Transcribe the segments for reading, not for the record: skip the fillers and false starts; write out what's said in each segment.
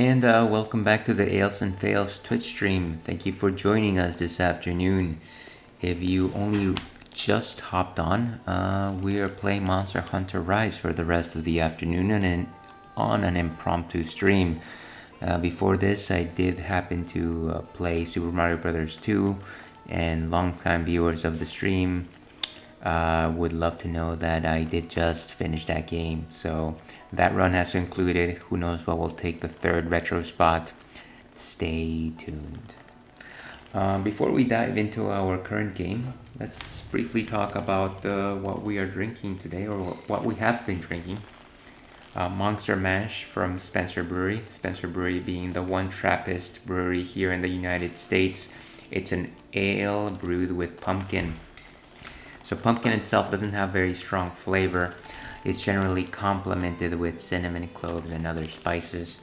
And welcome back to the Ales and Fails Twitch stream. Thank you for joining us this afternoon. If you only just hopped on, we are playing Monster Hunter Rise for the rest of the afternoon and on an impromptu stream. Before this, I did happen to play Super Mario Bros. 2, and longtime viewers of the stream would love to know that I did just finish that game. So that run has concluded. Who knows what will take the third retro spot? Stay tuned. Before we dive into our current game, let's briefly talk about what we are drinking today, or what we have been drinking. Monkster Mash from Spencer Brewery. Spencer Brewery being the one Trappist brewery here in the United States. It's an ale brewed with pumpkin. So pumpkin itself doesn't have very strong flavor. It's generally complemented with cinnamon, cloves, and other spices.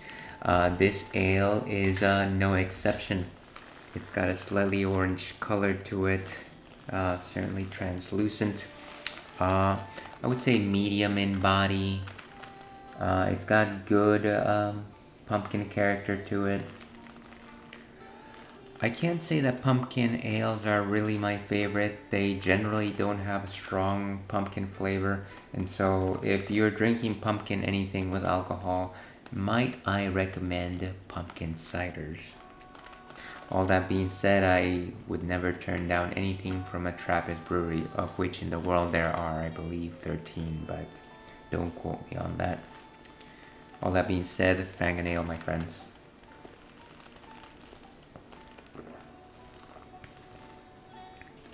This ale is no exception. It's got a slightly orange color to it, certainly translucent. I would say medium in body. It's got good pumpkin character to it. I can't say that pumpkin ales are really my favorite. They generally don't have a strong pumpkin flavor, and so if you're drinking pumpkin anything with alcohol, might I recommend pumpkin ciders. All that being said, I would never turn down anything from a Trappist brewery, of which in the world there are, I believe, 13, but don't quote me on that. All that being said, fang an ale, my friends.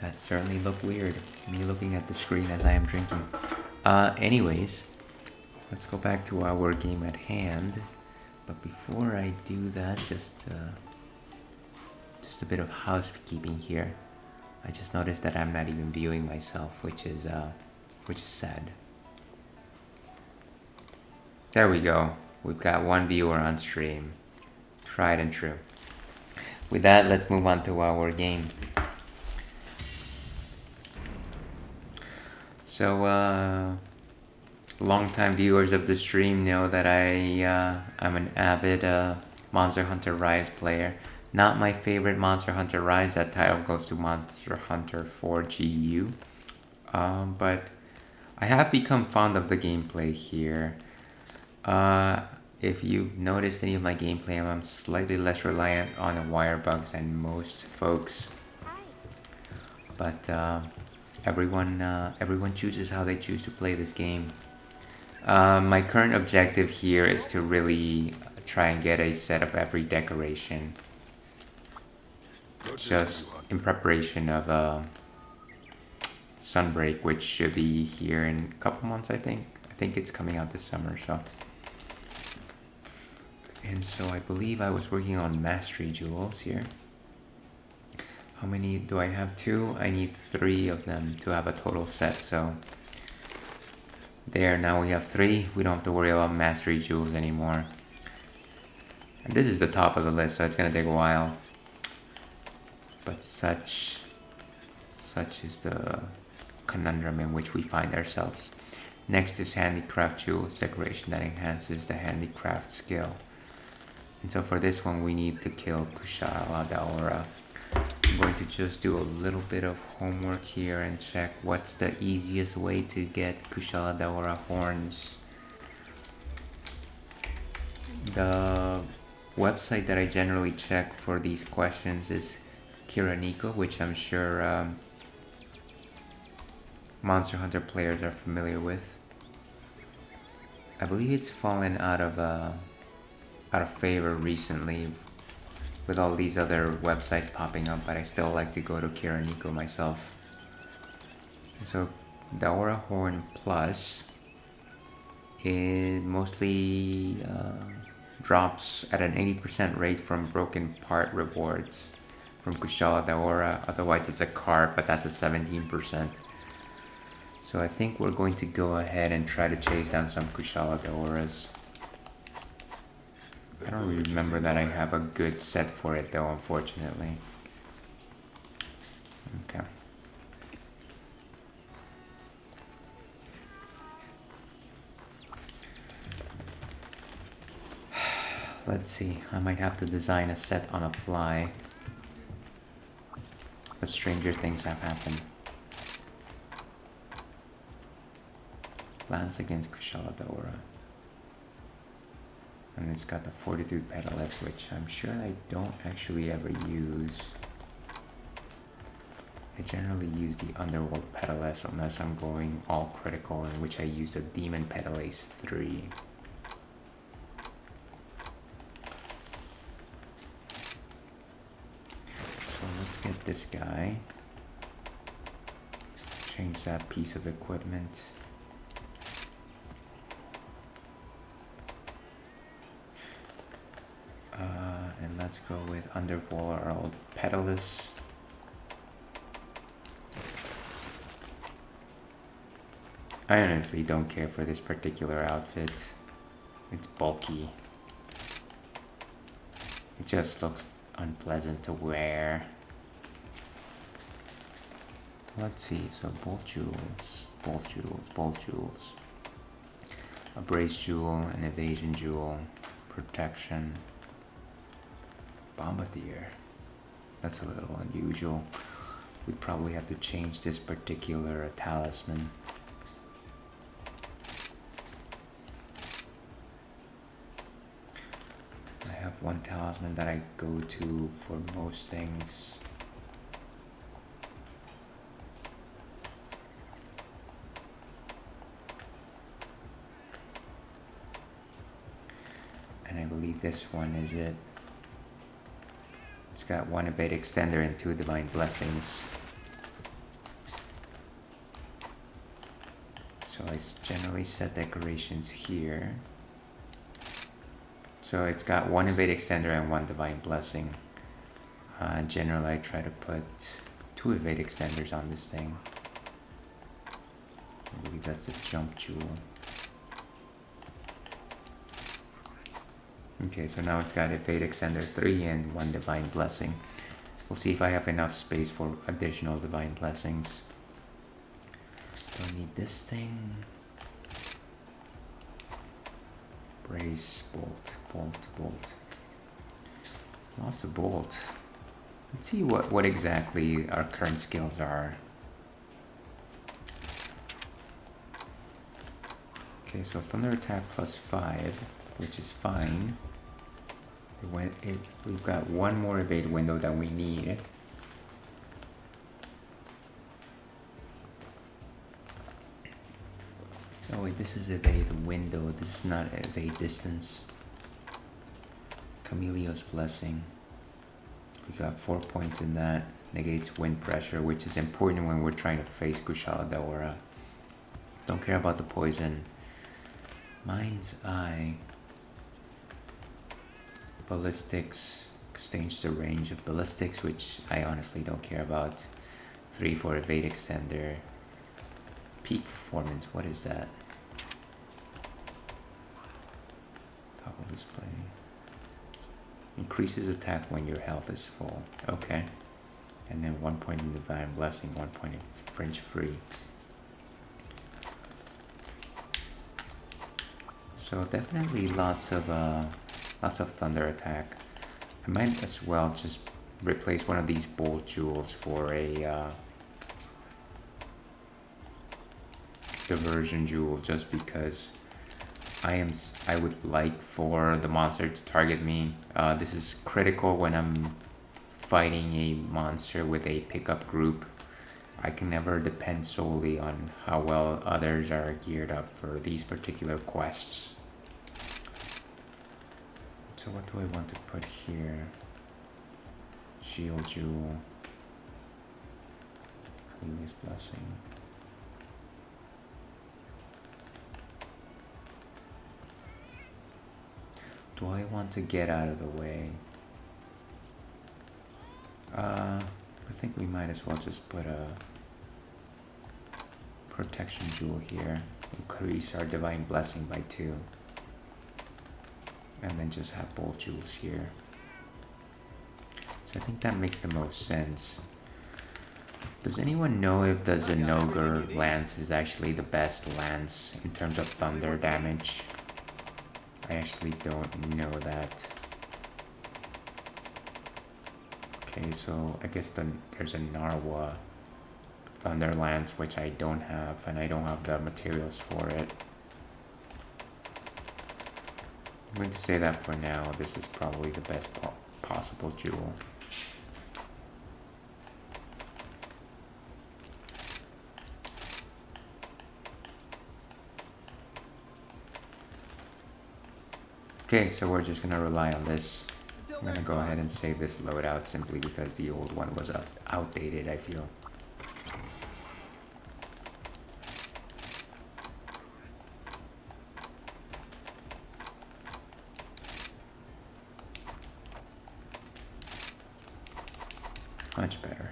That certainly looked weird, me looking at the screen as I am drinking. Anyways, let's go back to our game at hand. But before I do that, just a bit of housekeeping here. I just noticed that I'm not even viewing myself, which is sad. There we go. We've got one viewer on stream. Tried and true. With that, let's move on to our game. So, longtime viewers of the stream know that I'm an avid Monster Hunter Rise player. Not my favorite Monster Hunter Rise. That title goes to Monster Hunter 4 GU. But I have become fond of the gameplay here. If you've noticed any of my gameplay, I'm slightly less reliant on the wire bugs than most folks. But everyone chooses how they choose to play this game. My current objective here is to really try and get a set of every decoration, just in preparation of Sunbreak, which should be here in a couple months. I think it's coming out this summer. And so I believe I was working on Mastery Jewels here. How many do I have? 2? I need 3 of them to have a total set. So there, now we have 3. We don't have to worry about Mastery Jewels anymore. And this is the top of the list, so it's gonna take a while. But such is the conundrum in which we find ourselves. Next is Handicraft Jewels, decoration that enhances the handicraft skill. And so for this one, we need to kill Kushala Daora. I'm going to just do a little bit of homework here and check what's the easiest way to get Kushala Daora horns. The website that I generally check for these questions is Kiraniko, which I'm sure Monster Hunter players are familiar with. I believe it's fallen out of favor recently with all these other websites popping up, but I still like to go to Kiraniko myself. So Daora Horn Plus, it mostly drops at an 80% rate from broken part rewards from Kushala Daora. Otherwise it's a card, but that's a 17%. So I think we're going to go ahead and try to chase down some Kushala Daoras. I don't remember that I have a good set for it though, unfortunately. Okay. Let's see, I might have to design a set on a fly. But stranger things have happened. Lance against Kushala Daora. And it's got the Fortitude Petalist, which I'm sure I don't actually ever use. I generally use the Underworld Petalist unless I'm going all critical, in which I use the Demon Petalist 3. So let's get this guy. Change that piece of equipment. And let's go with Underworld Petalist. I honestly don't care for this particular outfit. It's bulky. It just looks unpleasant to wear. Let's see, so bolt jewels, bolt jewels, bolt jewels. A brace jewel, an evasion jewel, protection. Bombardier. That's a little unusual. We'd probably have to change this particular talisman. I have one talisman that I go to for most things. And I believe this one is it. It's got one evade extender and 2 divine blessings. So I generally set decorations here. So it's got 1 evade extender and 1 divine blessing. Generally I try to put 2 evade extenders on this thing. I believe that's a jump jewel. Okay, so now it's got evade extender 3 and 1 divine blessing. We'll see if I have enough space for additional divine blessings. Don't need this thing. Brace, bolt, bolt, bolt. Lots of bolt. Let's see what exactly our current skills are. Okay, so thunder attack plus 5, which is fine. We've got 1 more evade window that we need. Oh wait, this is evade window. This is not evade distance. Chameleon's blessing. We got 4 points in that. Negates wind pressure, which is important when we're trying to face Kushala Daora. Don't care about the poison. Mind's Eye. Ballistics. Extends the range of ballistics, which I honestly don't care about. 3 for evade extender. Peak performance, what is that? Toggle display. Increases attack when your health is full. Okay. And then 1 point in divine blessing, 1 point in fringe free. So definitely lots of thunder attack. I might as well just replace one of these bolt jewels for a diversion jewel, just because I would like for the monster to target me. This is critical when I'm fighting a monster with a pickup group. I can never depend solely on how well others are geared up for these particular quests. So what do I want to put here? Shield jewel. Chameleon's blessing. Do I want to get out of the way? I think we might as well just put a protection jewel here. Increase our divine blessing by 2. And then just have bolt jewels here. So I think that makes the most sense. Does anyone know if the Zenogre lance is actually the best lance in terms of thunder damage? I actually don't know that. Okay, so I guess there's a Narwa Thunderlance, which I don't have, and I don't have the materials for it. I'm going to say that for now, this is probably the best possible jewel. Okay, so we're just gonna rely on this. I'm gonna go ahead and save this loadout simply because the old one was outdated, I feel. Much better.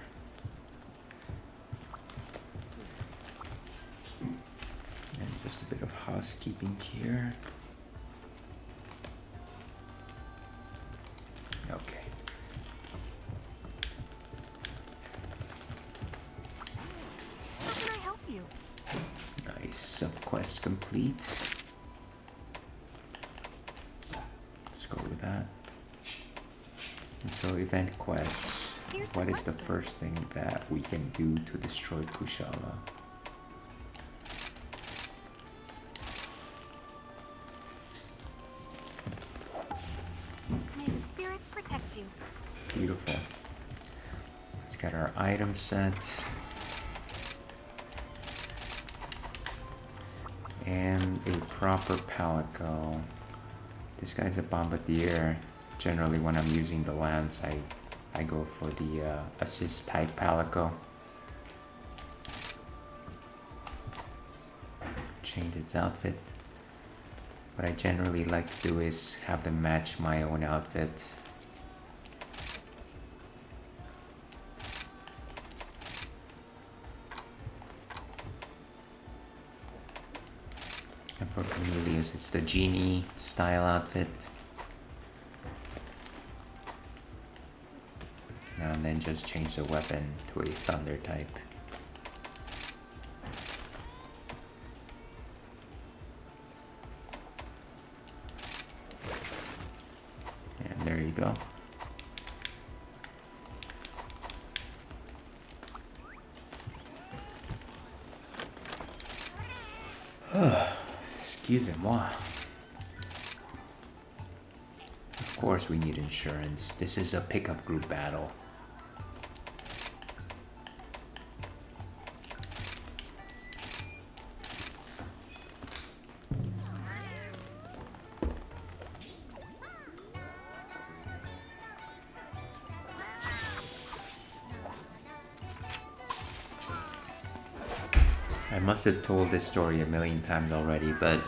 And just a bit of housekeeping here. Okay. How can I help you? Nice. Subquest complete. Let's go with that. And so event quests. What is the first thing that we can do to destroy Kushala? May the spirits protect you. Beautiful. Let's get our item set. And a proper palico. This guy's a bombardier. Generally when I'm using the lance, I go for the assist type palico. Change its outfit. What I generally like to do is have them match my own outfit. And for Cornelius, it's the genie style outfit. And then just change the weapon to a thunder type. And there you go. Excusez-moi. Of course we need insurance. This is a pickup group battle. I must have told this story a million times already, but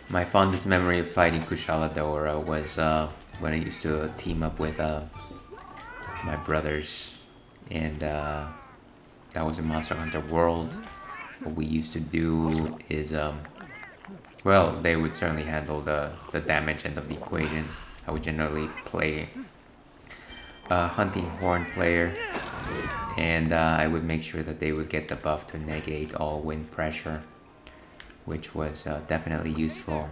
my fondest memory of fighting Kushala Daora was when I used to team up with my brothers, and that was in Monster Hunter World. What we used to do is, well, they would certainly handle the damage end of the equation. I would generally play a hunting horn player, and I would make sure that they would get the buff to negate all wind pressure, which was definitely useful.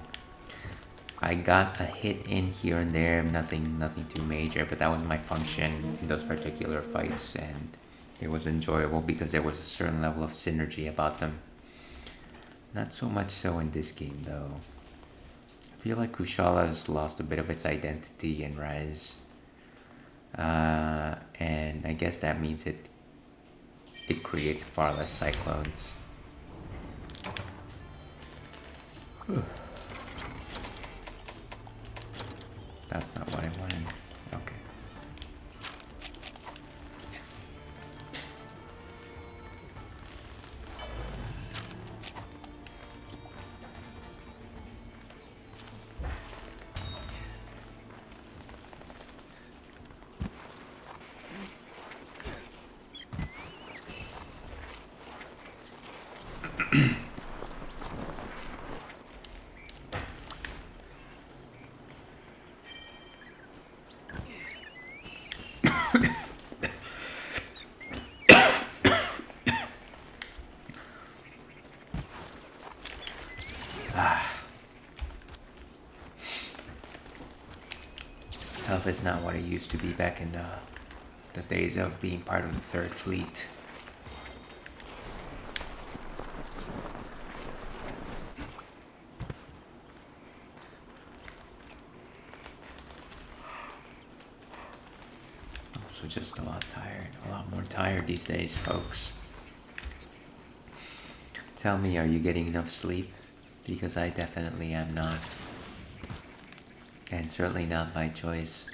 I got a hit in here and there, nothing too major, but that was my function in those particular fights, and it was enjoyable because there was a certain level of synergy about them. Not so much so in this game though. I feel like Kushala has lost a bit of its identity in Rise. And I guess that means it creates far less cyclones. That's not what I wanted. Okay. stuff is not what it used to be back in the days of being part of the Third Fleet. Also just a lot more tired these days, folks. Tell me, are you getting enough sleep? Because I definitely am not. And certainly not by choice.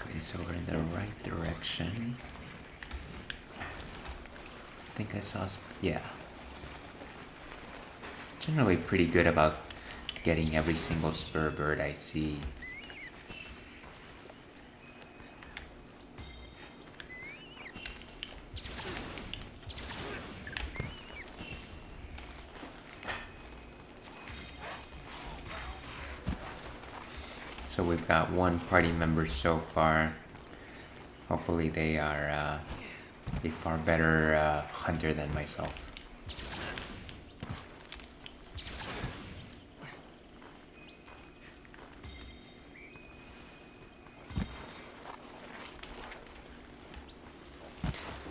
Okay, so we're in the right direction. I think I saw... yeah. Generally pretty good about getting every single spur bird I see. So we've got one party member so far. Hopefully they are a far better hunter than myself.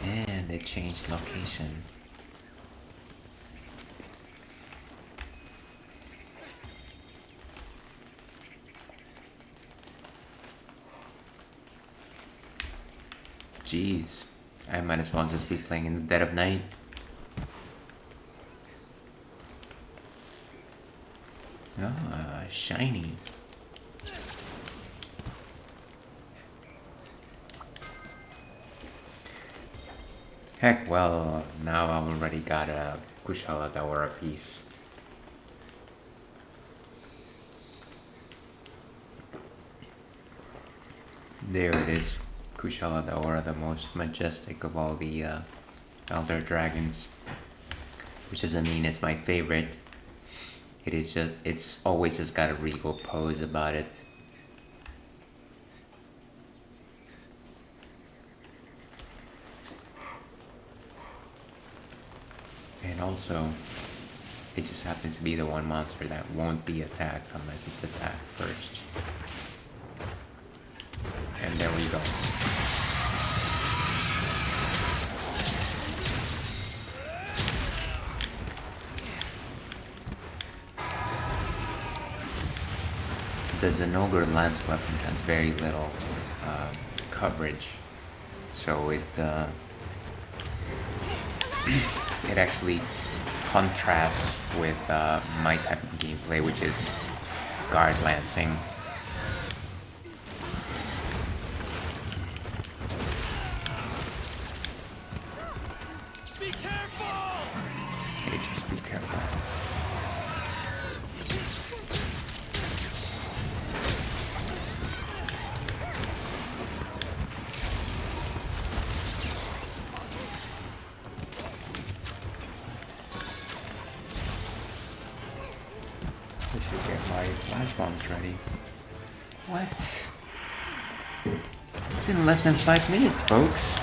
And they changed location. Jeez, I might as well just be playing in the dead of night. Ah, shiny. Heck, well, now I've already got a Kushala Daora piece. There it is. Kushala Daora, the most majestic of all the Elder Dragons. Which doesn't mean it's my favorite. It is just, it's always just got a regal pose about it. And also, it just happens to be the one monster that won't be attacked unless it's attacked first. And there we go. The Zenogre lance weapon has very little coverage, so it it actually contrasts with my type of gameplay, which is guard lancing. Be careful! Okay, just be careful. I should get my flash bombs ready. What? It's been less than 5 minutes, folks.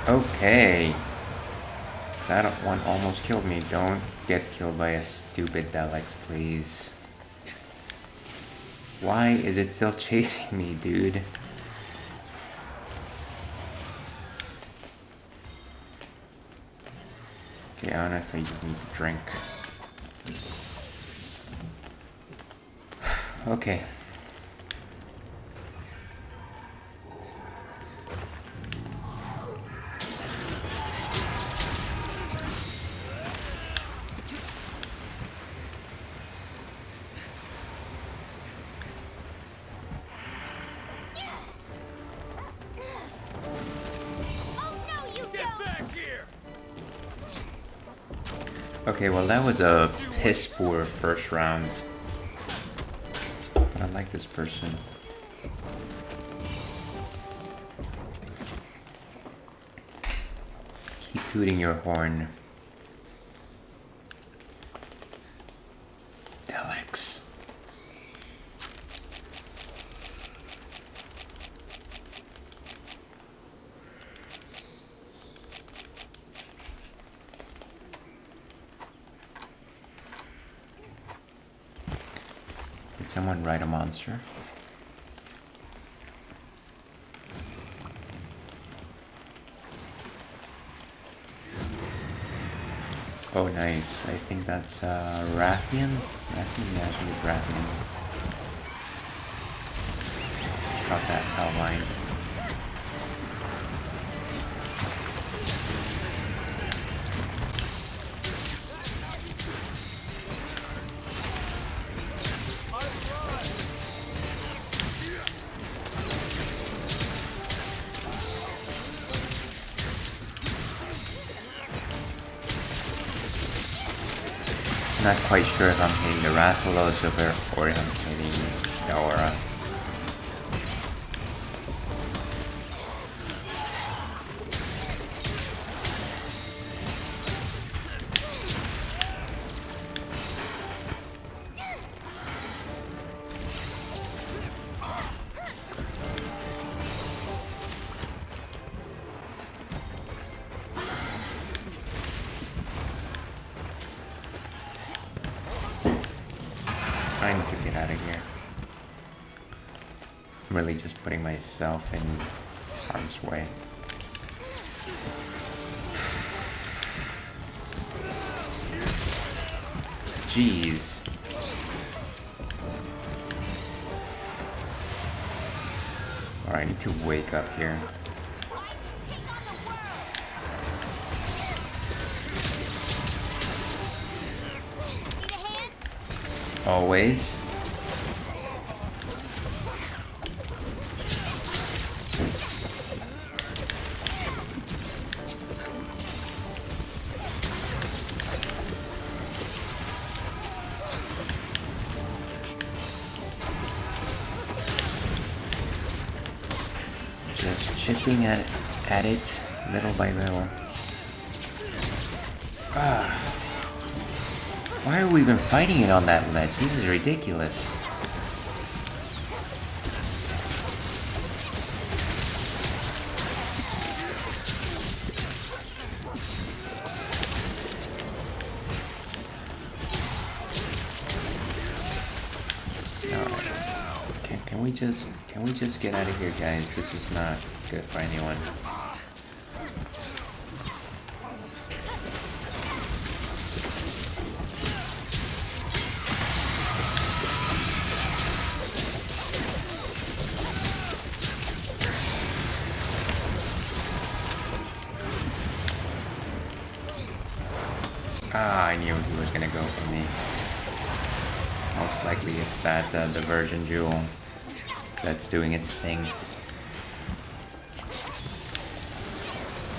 Okay. That one almost killed me. Don't get killed by a stupid Daleks, please. Why is it still chasing me, dude? Okay, honestly, I just need to drink. Okay. Okay, well that was a piss poor first round. I like this person. Keep tooting your horn. Telex. Did someone ride a monster? Oh, nice. I think that's Rathian? Rathian? Yeah, I think it's Rathian. Got that outline. Not quite sure if I'm hitting the Rathalos or if I'm hitting the Aura. I need to get out of here. I'm really just putting myself in harm's way. Jeez. Alright, I need to wake up here. Always. Just chipping at it little by little. Ah. Why are we even fighting it on that ledge? This is ridiculous. Alright. Can we just get out of here, guys? This is not good for anyone. Ah, I knew he was gonna go for me. Most likely it's that the Virgin Jewel that's doing its thing.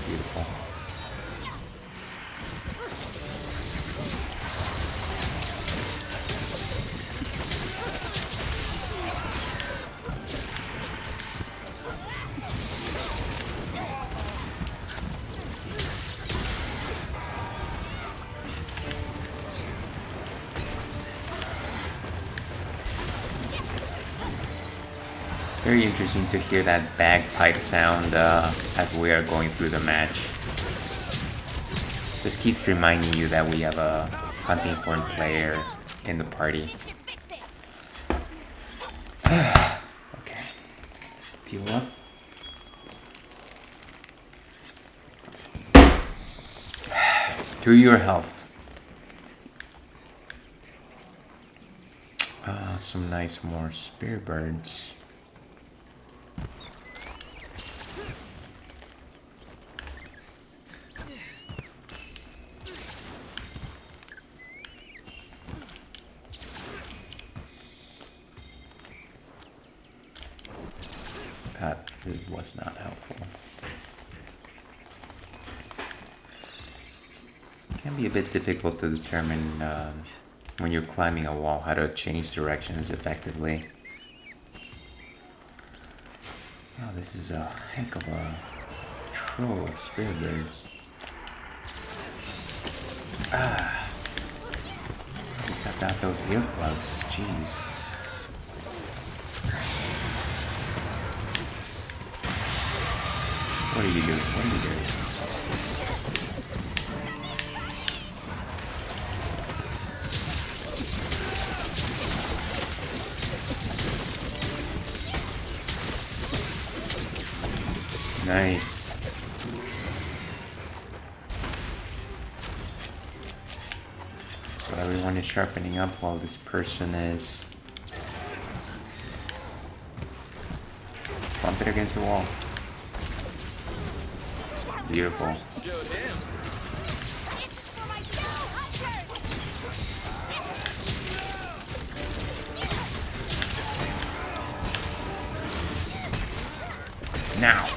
Beautiful. Very interesting to hear that bagpipe sound as we are going through the match. Just keeps reminding you that we have a hunting horn player in the party. Okay. Fuel up. To your health. Some nice more spear birds. That was not helpful. can be a bit difficult to determine when you're climbing a wall how to change directions effectively. Oh, this is a heck of a troll of spirit birds. Ah, at least I got those earplugs. Jeez. What are you doing? What are you doing? Nice. So everyone is sharpening up while this person is bump it against the wall. Beautiful. Now.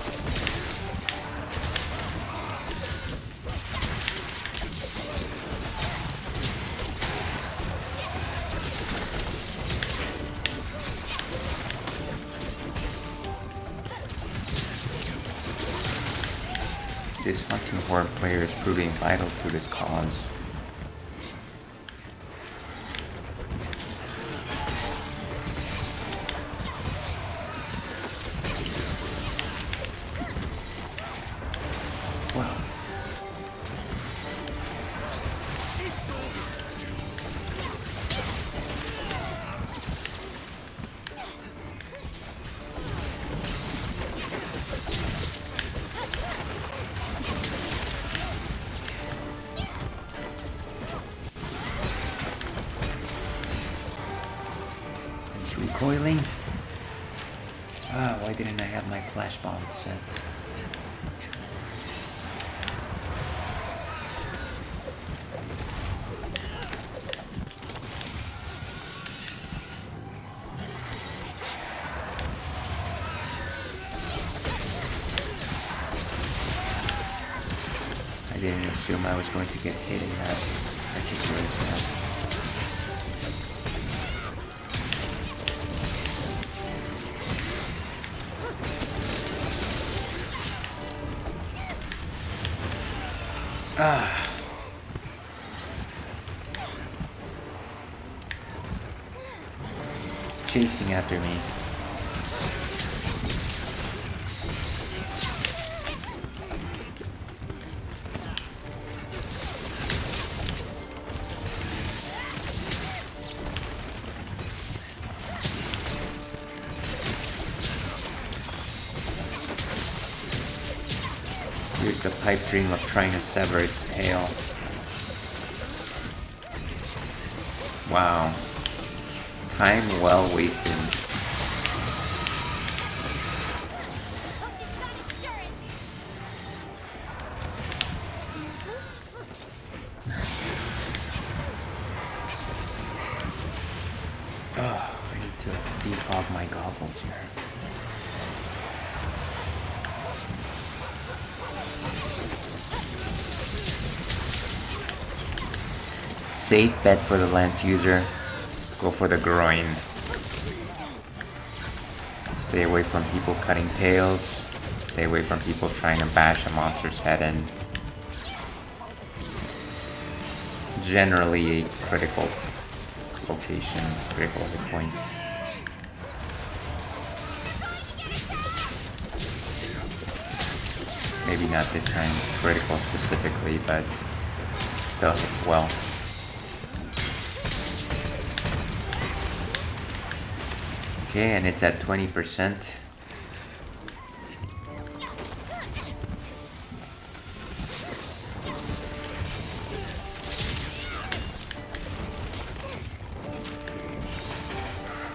This hunting horde player is proving vital to this cause. Wow. It's recoiling. Ah, why didn't I have my flash bomb set? I didn't assume I was going to get hit in that particular step. Ah. Chasing after me. Here's the pipe dream of trying to sever its tail. Wow. Time well wasted. Oh, I need to defog my goggles here. Safe bet for the lance user. Go for the groin. Stay away from people cutting tails. Stay away from people trying to bash a monster's head in. Generally a critical location, critical hit point. Maybe not this time critical specifically, but still hits well. Okay, and it's at 20%.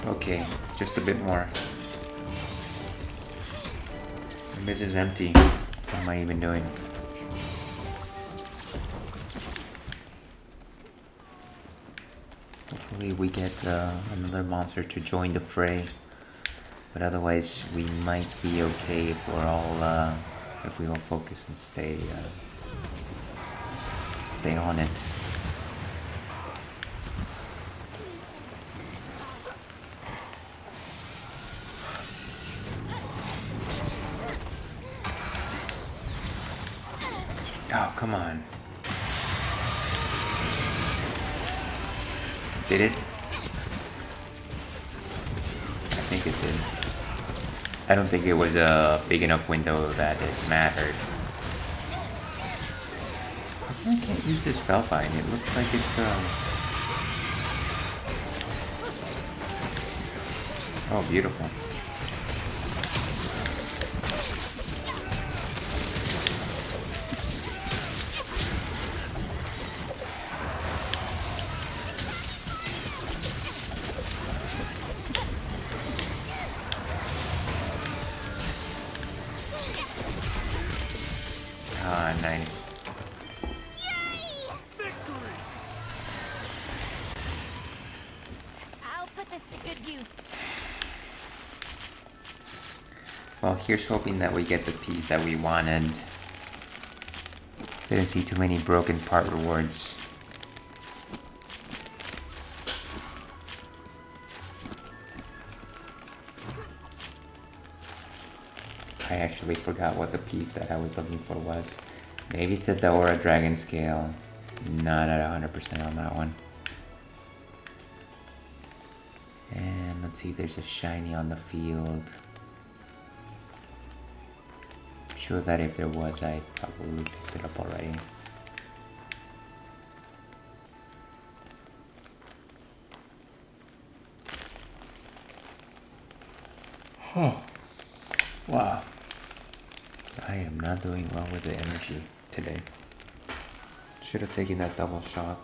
Okay, just a bit more. And this is empty. What am I even doing? Hopefully we get another monster to join the fray, but otherwise we might be okay if we all focus and stay stay on it. Oh, come on. Did it? I think it did. I don't think it was a big enough window that it mattered. I can't use this Felpine. It looks like it's oh, beautiful. Ah, nice. Victory! I'll put this to good use. Well, here's hoping that we get the piece that we wanted. Didn't see too many broken part rewards. I actually forgot what the piece that I was looking for was. Maybe it's a Daora Dragon Scale. Not at 100% on that one. And let's see if there's a shiny on the field. I'm sure that if there was, I probably picked it up already. Oh, wow. I am not doing well with the energy today. Should have taken that double shot.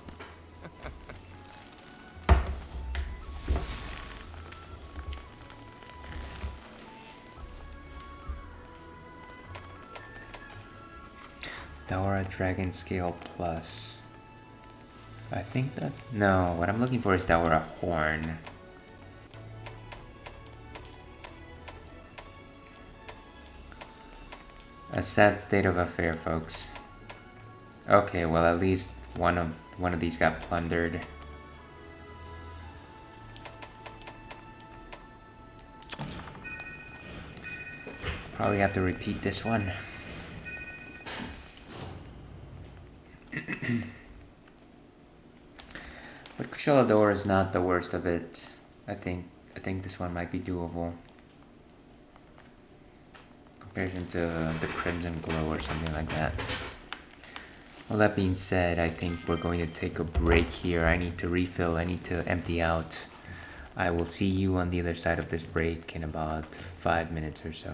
Daora Dragon Scale Plus. I think that... No, what I'm looking for is Daora Horn. A sad state of affair, folks. Okay, well at least one of these got plundered. Probably have to repeat this one. But Crescelador is not the worst of it. I think this one might be doable. Compared to the Crimson Glow or something like that. Well, that being said, I think we're going to take a break here. I need to refill, I need to empty out. I will see you on the other side of this break in about 5 minutes or so.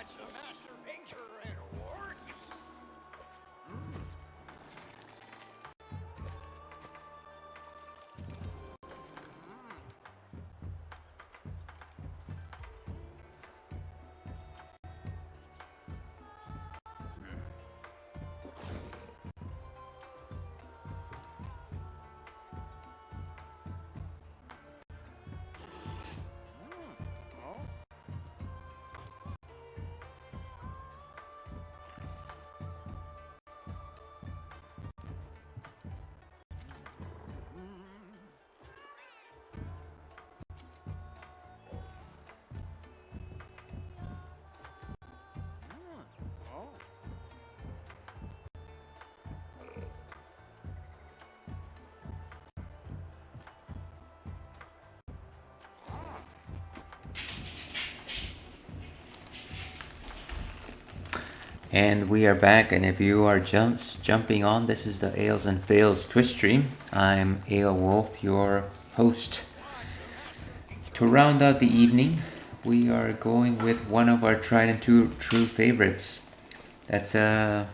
Once a master painter at work. And we are back, and if you are jumping on, this is the Ales and Fails Twitch stream. I'm Ale Wolf, your host. To round out the evening, we are going with one of our tried and true favorites. That's you know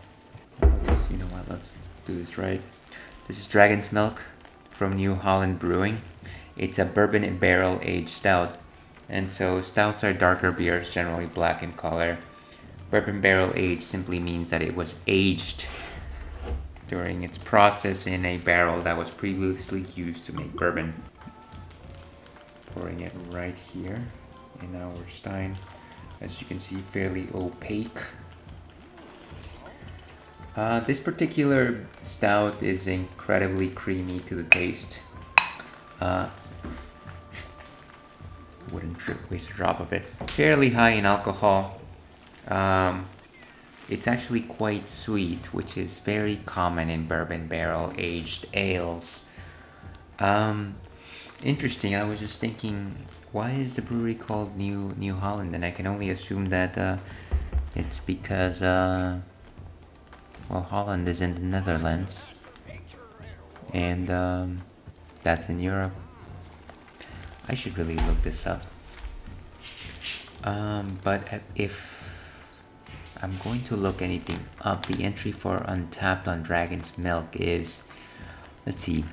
what? Let's do this right. This is Dragon's Milk from New Holland Brewing. It's a bourbon and barrel aged stout, and so stouts are darker beers, generally black in color. Bourbon barrel aged simply means that it was aged during its process in a barrel that was previously used to make bourbon. Pouring it right here in our stein. As you can see, fairly opaque. This particular stout is incredibly creamy to the taste. Wouldn't waste a drop of it. Fairly high in alcohol. It's actually quite sweet, which is very common in bourbon barrel aged ales. Interesting. I was just thinking, why is the brewery called New Holland? And I can only assume that it's because Holland is in the Netherlands, and that's in Europe. I should really look this up. But if I'm going to look anything up, the entry for Untapped on Dragon's Milk is, let's see.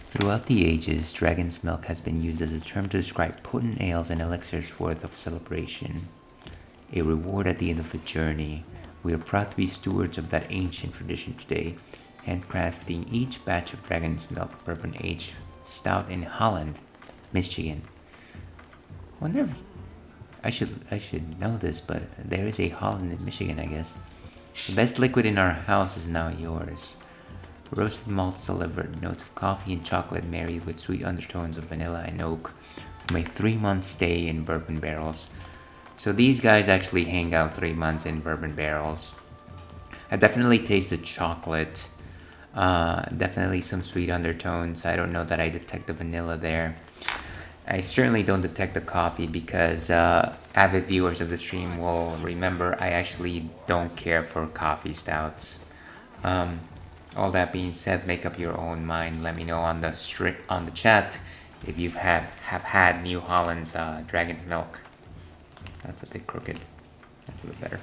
Throughout the ages, Dragon's Milk has been used as a term to describe potent ales and elixirs worth of celebration, a reward at the end of a journey. We are proud to be stewards of that ancient tradition today, handcrafting each batch of Dragon's Milk bourbon aged stout in Holland, Michigan. Wonder if I should know this, but there is a Holland in Michigan, I guess. The best liquid in our house is now yours. Roasted malts delivered, notes of coffee and chocolate married with sweet undertones of vanilla and oak from a 3-month stay in bourbon barrels. So these guys actually hang out 3 months in bourbon barrels. I definitely taste the chocolate. Definitely some sweet undertones. I don't know that I detect the vanilla there. I certainly don't detect the coffee because avid viewers of the stream will remember I actually don't care for coffee stouts. All that being said, make up your own mind. Let me know on the chat if you've have had New Holland's Dragon's Milk. That's a bit crooked. That's a bit better.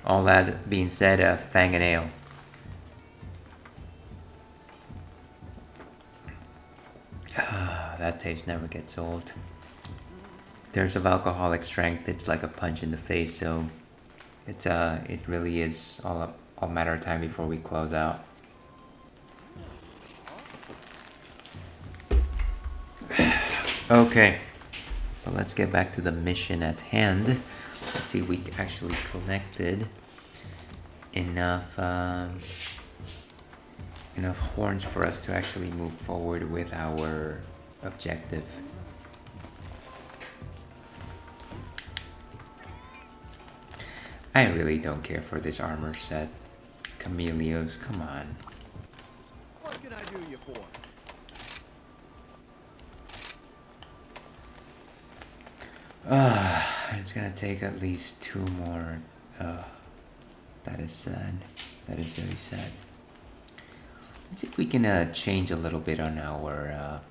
All that being said, Fang and Ale. That taste never gets old. In terms of alcoholic strength, it's like a punch in the face. So it really is all a matter of time before we close out. Okay, but let's get back to the mission at hand. Let's see if we actually collected enough horns for us to actually move forward with our objective. I really don't care for this armor set. Camellios, come on. What can I do you for? It's gonna take at least 2 more. That is sad. That is very sad. Let's see if we can change a little bit on our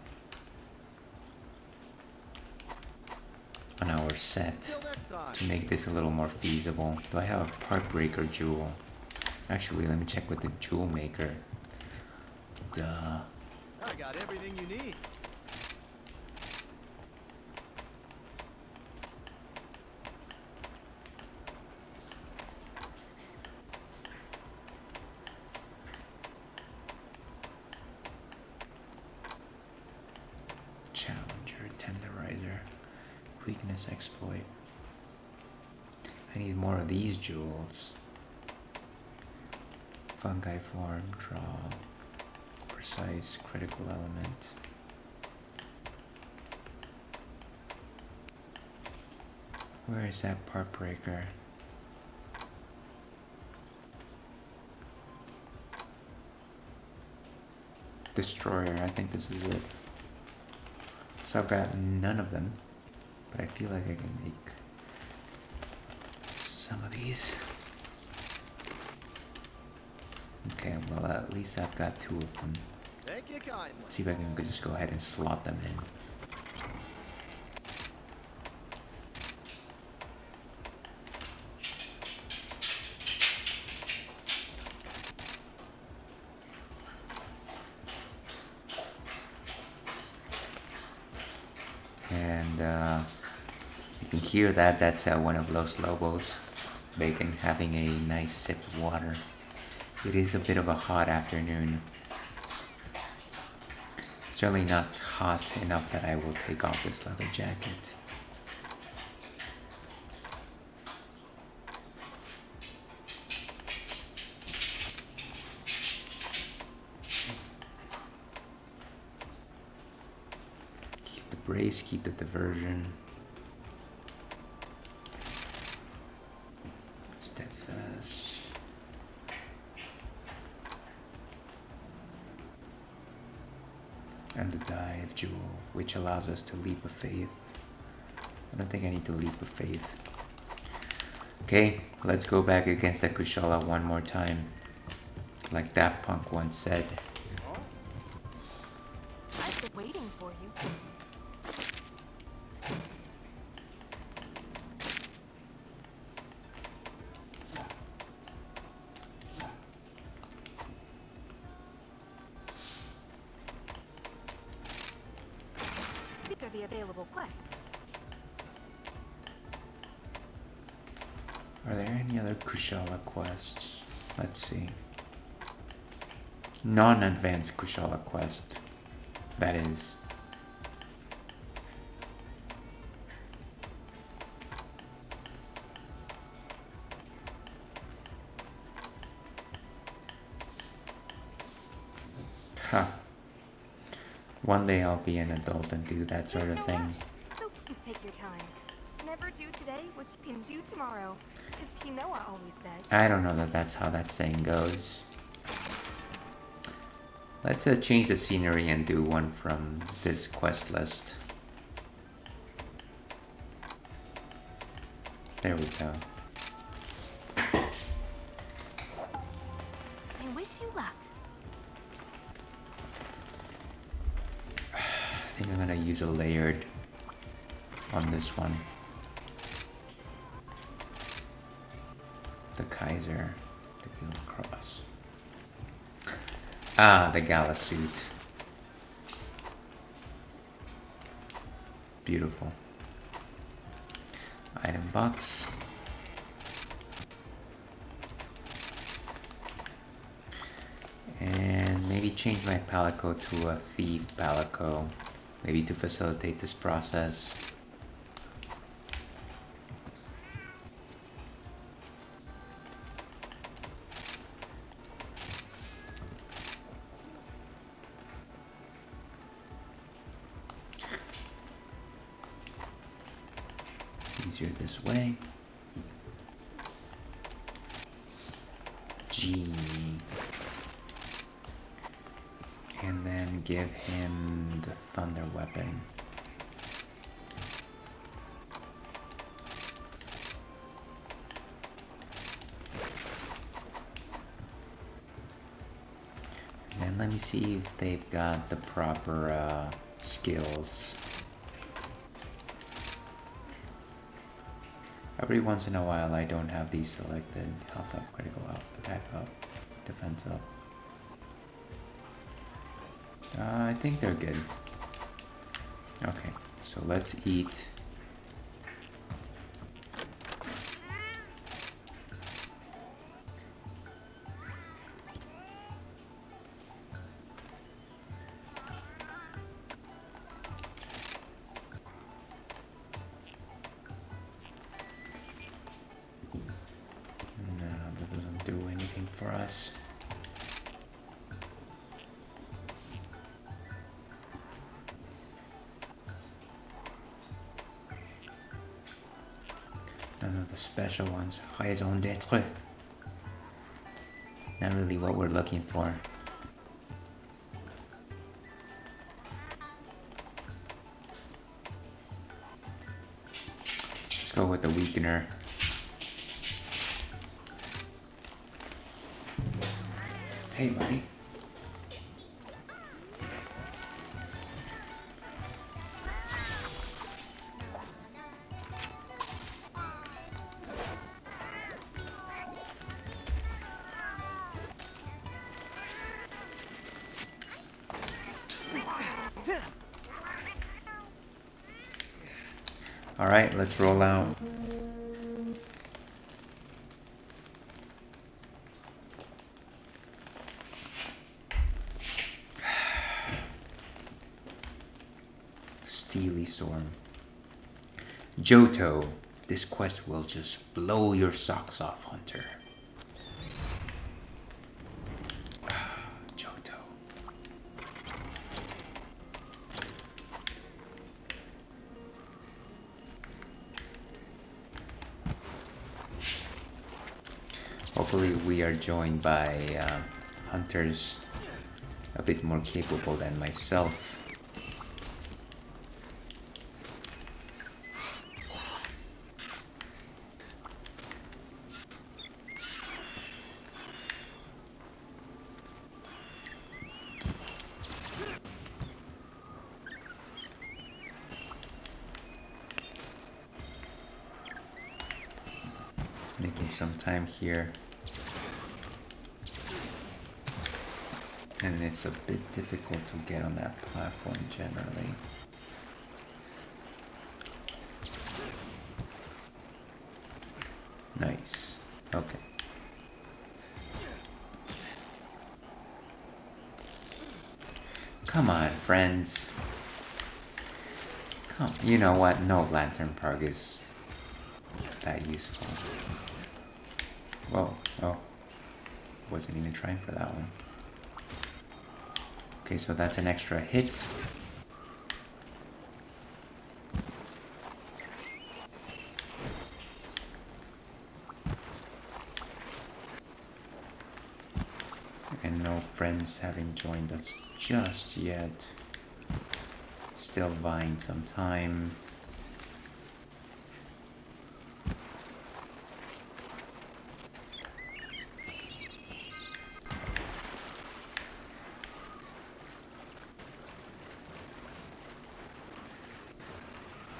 on our set Till next time. to make this a little more feasible. Do I have a part breaker jewel? Actually, let me check with the jewel maker. Duh. I got everything you need. Challenger, tenderizer, weakness exploit. I need more of these jewels. Fungi form, draw, precise, critical element. Where is that part breaker? Destroyer, I think this is it. So I've got none of them, but I feel like I can make some of these. Okay, well at least I've got 2 of them. Thank you kindly. Let's see if I can just go ahead and slot them in. And you can hear that, that's one of Los Lobos, Bacon, having a nice sip of water. It is a bit of a hot afternoon. Certainly not hot enough that I will take off this leather jacket. Keep the brace, keep the diversion. Steadfast. And the dive jewel, which allows us to leap of faith. I don't think I need to leap of faith. Okay, let's go back against the Kushala one more time. Like Daft Punk once said. I've been waiting for you. These are the available quests. Are there any other Kushala quests? Let's see. Non-advanced Kushala quest. That is. Huh. One day I'll be an adult and do that sort There's of no thing. rush, so please take your time. Never do today what you can do tomorrow, as Quinoa always says. I don't know that that's how that saying goes. Let's change the scenery and do one from this quest list. There we go. I wish you luck. I think I'm gonna use a layered on this one. The Kaiser, the Guild Cross. Ah, the gala suit. Beautiful. Item box. And maybe change my palico to a thief palico. Maybe to facilitate this process. Easier this way. G. And then give him the thunder weapon. And then let me see if they've got the proper skills. Every once in a while I don't have these selected. Health up, critical up, attack up, defense up. I think they're good. Okay, so let's eat. No, that doesn't do anything for us. None of the special ones. Raison d'être. Not really what we're looking for. Let's go with the weakener. Hey, buddy. All right, let's roll out. Steely Storm. Johto, this quest will just blow your socks off, Hunter. Johto. Hopefully we are joined by hunters a bit more capable than myself. Making some time here. And it's a bit difficult to get on that platform generally. Nice. Okay. Come on, friends. Come. You know what? No Lantern Park is that useful. Whoa. Oh. Wasn't even trying for that one. Okay, so that's an extra hit. And no friends having joined us just yet. Still buying some time.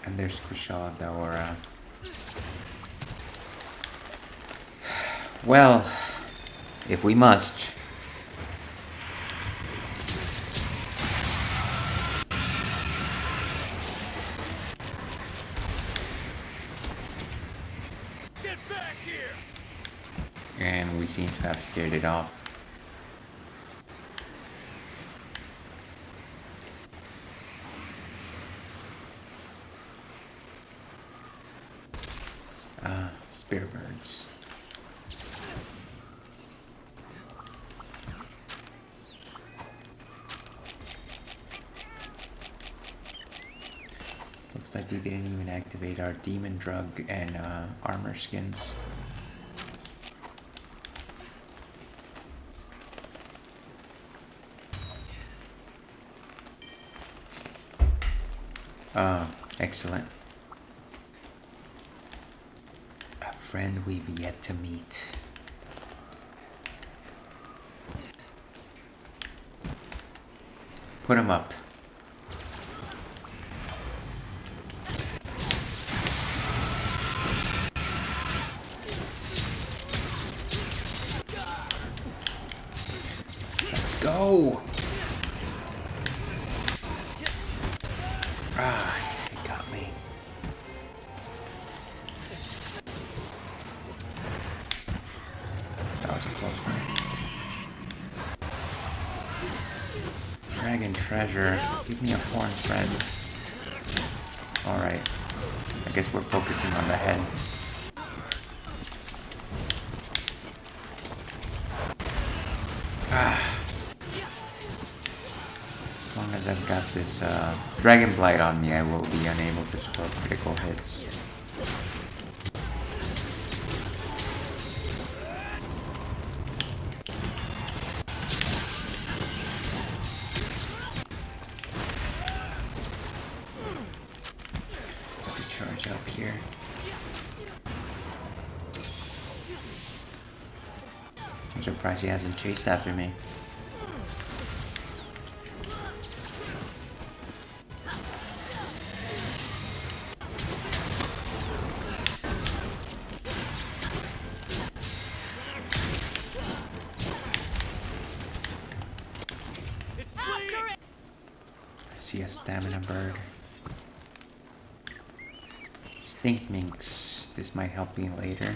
And there's Kushala Daora. Well, if we must. Get back here! And we seem to have scared it off. Spearbirds. Looks like we didn't even activate our demon drug and armor skins. Excellent. A friend we've yet to meet. Put him up. No! Ah, it got me. That was a close one. Dragon treasure. Give me a horn thread. Alright. I guess we're focusing on the head. Ah. As long as I've got this Dragon Blight on me, I will be unable to score critical hits. Charge up here. I'm surprised he hasn't chased after me. I see a stamina bird. Stink minks. This might help me later.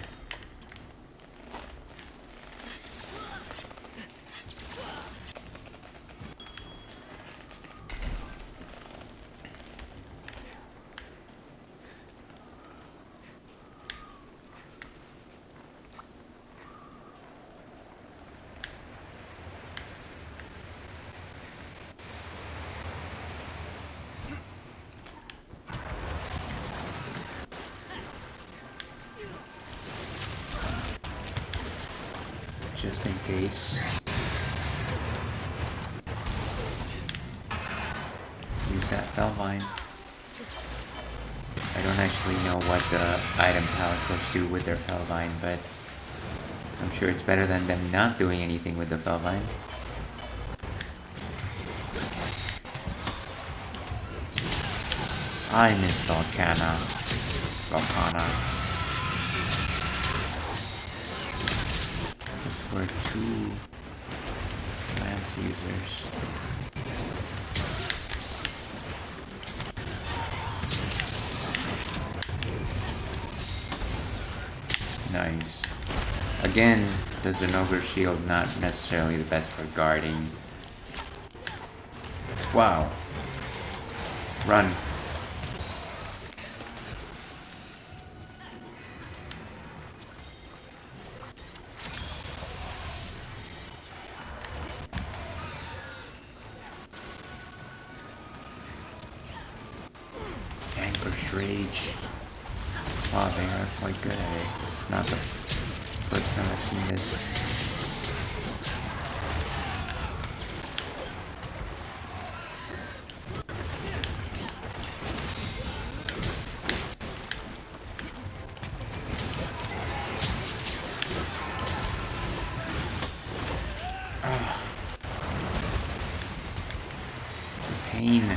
Just in case. Use that Felvine. I don't actually know what the item palicos do with their Felvine, but I'm sure it's better than them not doing anything with the Felvine. I miss Volcana. We're two lance users. Nice. Again, the Zenogre shield not necessarily the best for guarding. Wow. Run. Rage. Wow, they are quite good at it. It's not the first time I've seen this. Ah. Pain.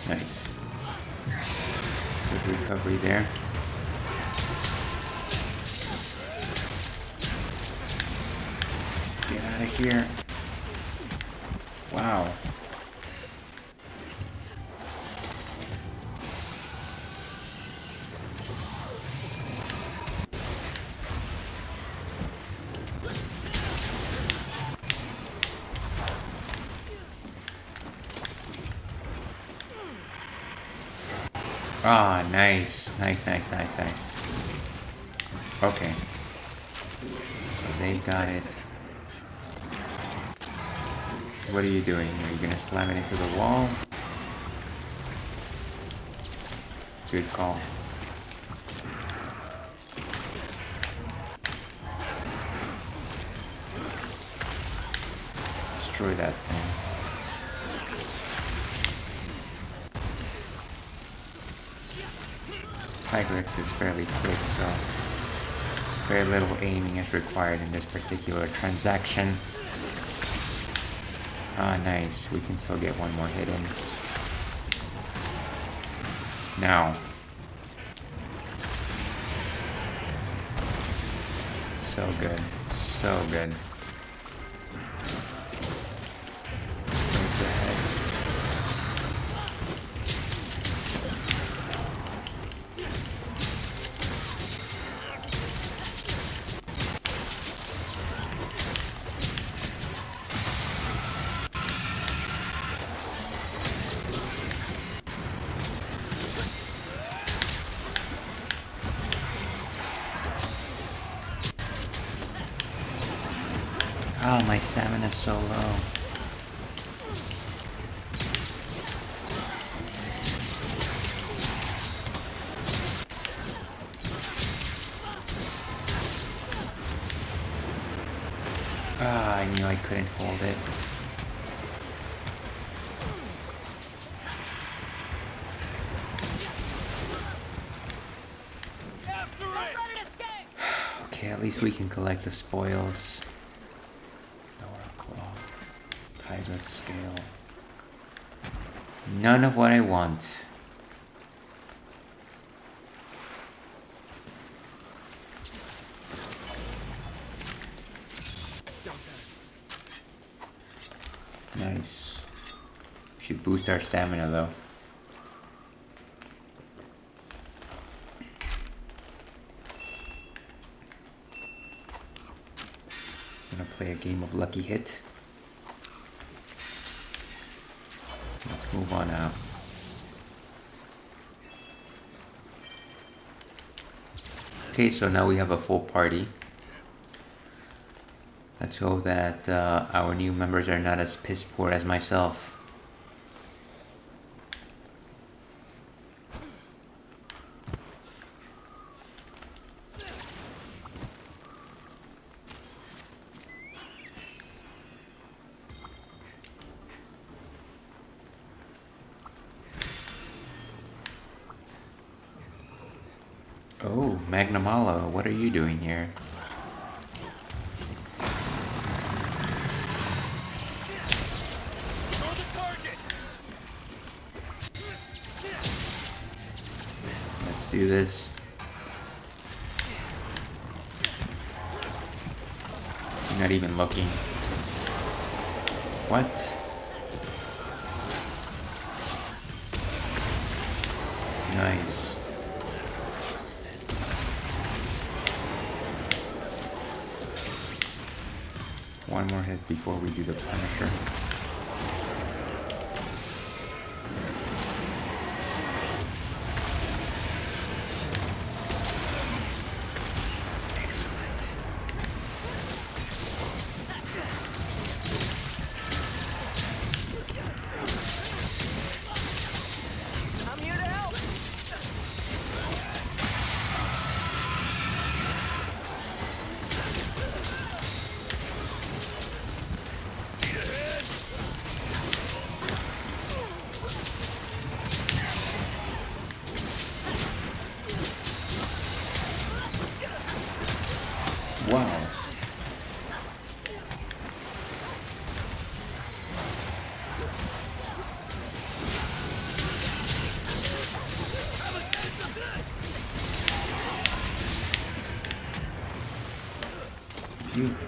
Nice. Good recovery there. Get out of here. Wow. Ah, nice. Nice. Okay. So they got it. What are you doing? Are you gonna slam it into the wall? Good call. Destroy that thing. Tigrex is fairly quick, so very little aiming is required in this particular transaction. Ah, nice. We can still get one more hit in. Now. So good. So good. Break the head. Oh, my stamina's so low. Ah, I knew I couldn't hold it. After it! Okay, at least we can collect the spoils. Dora Claw. Tyvek Scale. None of what I want. Nice. Should boost our stamina though. I'm gonna play a game of Lucky Hit. Let's move on out. Okay, so now we have a full party. Let's hope that our new members are not as piss poor as myself. Oh, Magnamalo, what are you doing here? On the target! Let's do this. You're not even looking. What? Nice. One more hit before we do the Punisher. Excellent. I'm here to help. Wow. Beautiful.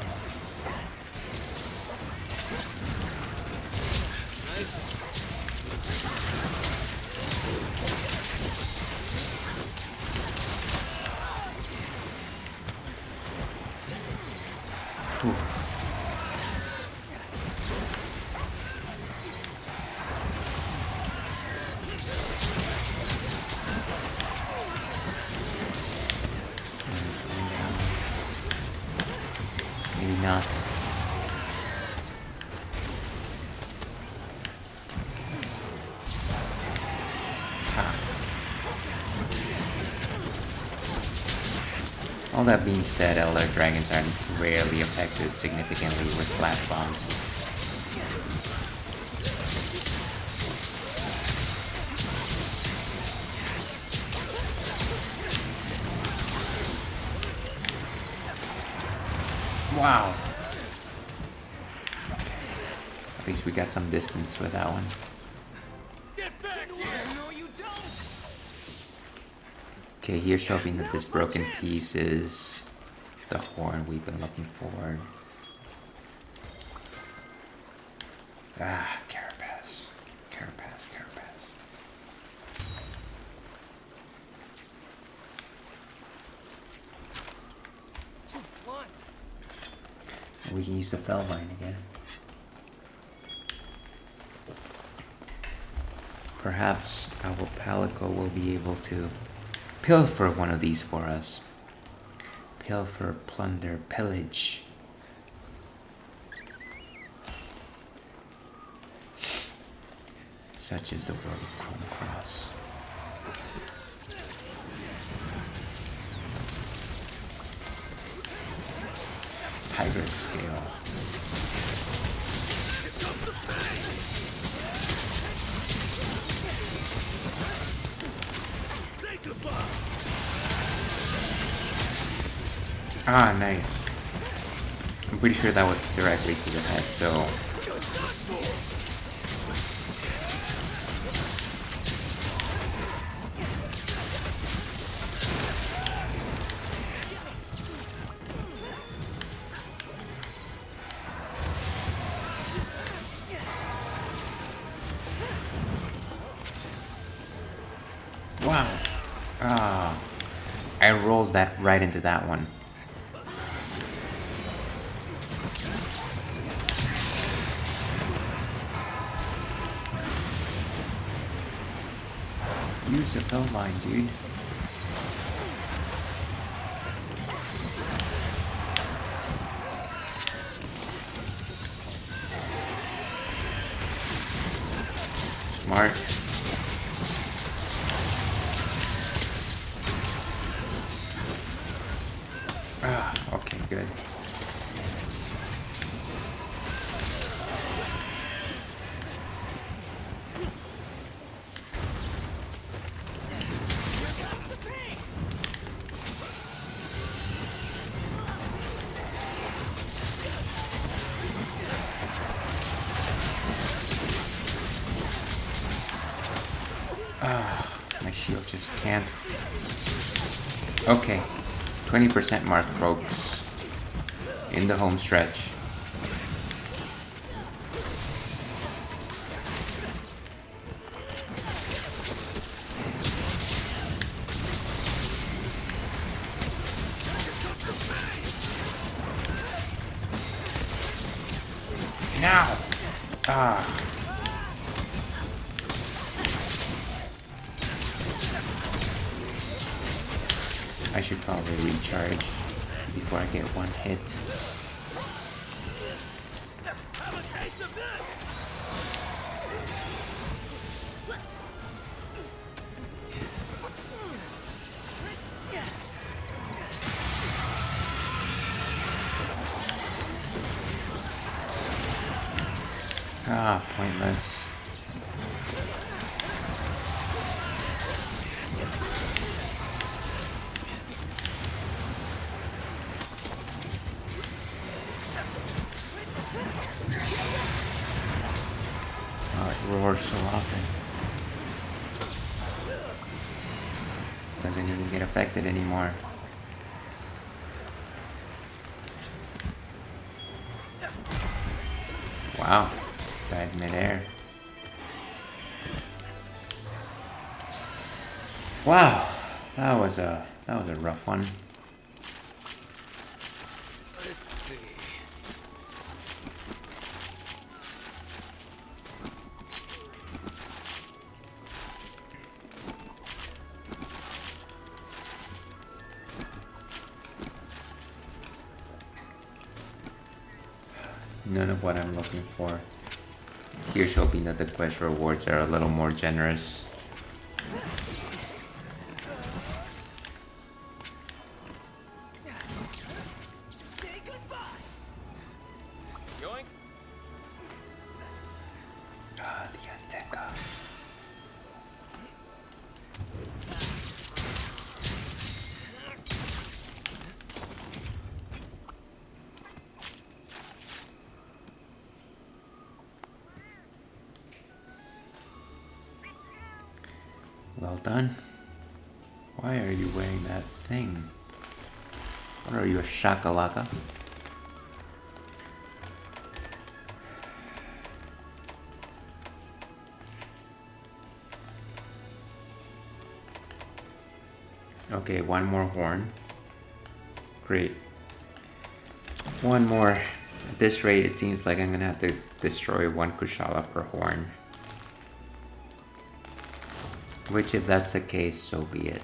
Whew. And it's going down. Maybe not. Ha. All that being said, Elder Dragons are rarely affected significantly with flash bombs. Wow. At least we got some distance with that one. Get back here! No, you don't! Okay, here's showing that this broken piece is the horn we've been looking for. Ah, carapace. Carapace, carapace. Too blunt. We can use the fell vine again. Perhaps our Palico will be able to pilfer one of these for us. Pilfer, plunder, pillage. Such is the world of Chrome Cross. Hybrid scale. Say goodbye! Ah, nice. I'm pretty sure that was directly to the head, so... Wow. Ah. I rolled that right into that one. Use the fell line, dude. Smart. Ah, okay, good. Ah, my shield just can't. Okay, 20% mark, folks. In the home stretch. Now! Ah. I should probably recharge before I get one hit. Have a taste of this! Ah, pointless. Oh, it roars so often. Doesn't even get affected anymore. Wow, died midair. Wow, that was a rough one. Let's see. None of what I'm looking for. Here's hoping that the quest rewards are a little more generous. Say goodbye! Yoink! Ah, the Antenka. Well done. Why are you wearing that thing? What are you, a shakalaka? Okay, one more horn. Great. One more. At this rate, it seems like I'm gonna have to destroy one Kushala per horn. Which, if that's the case, so be it.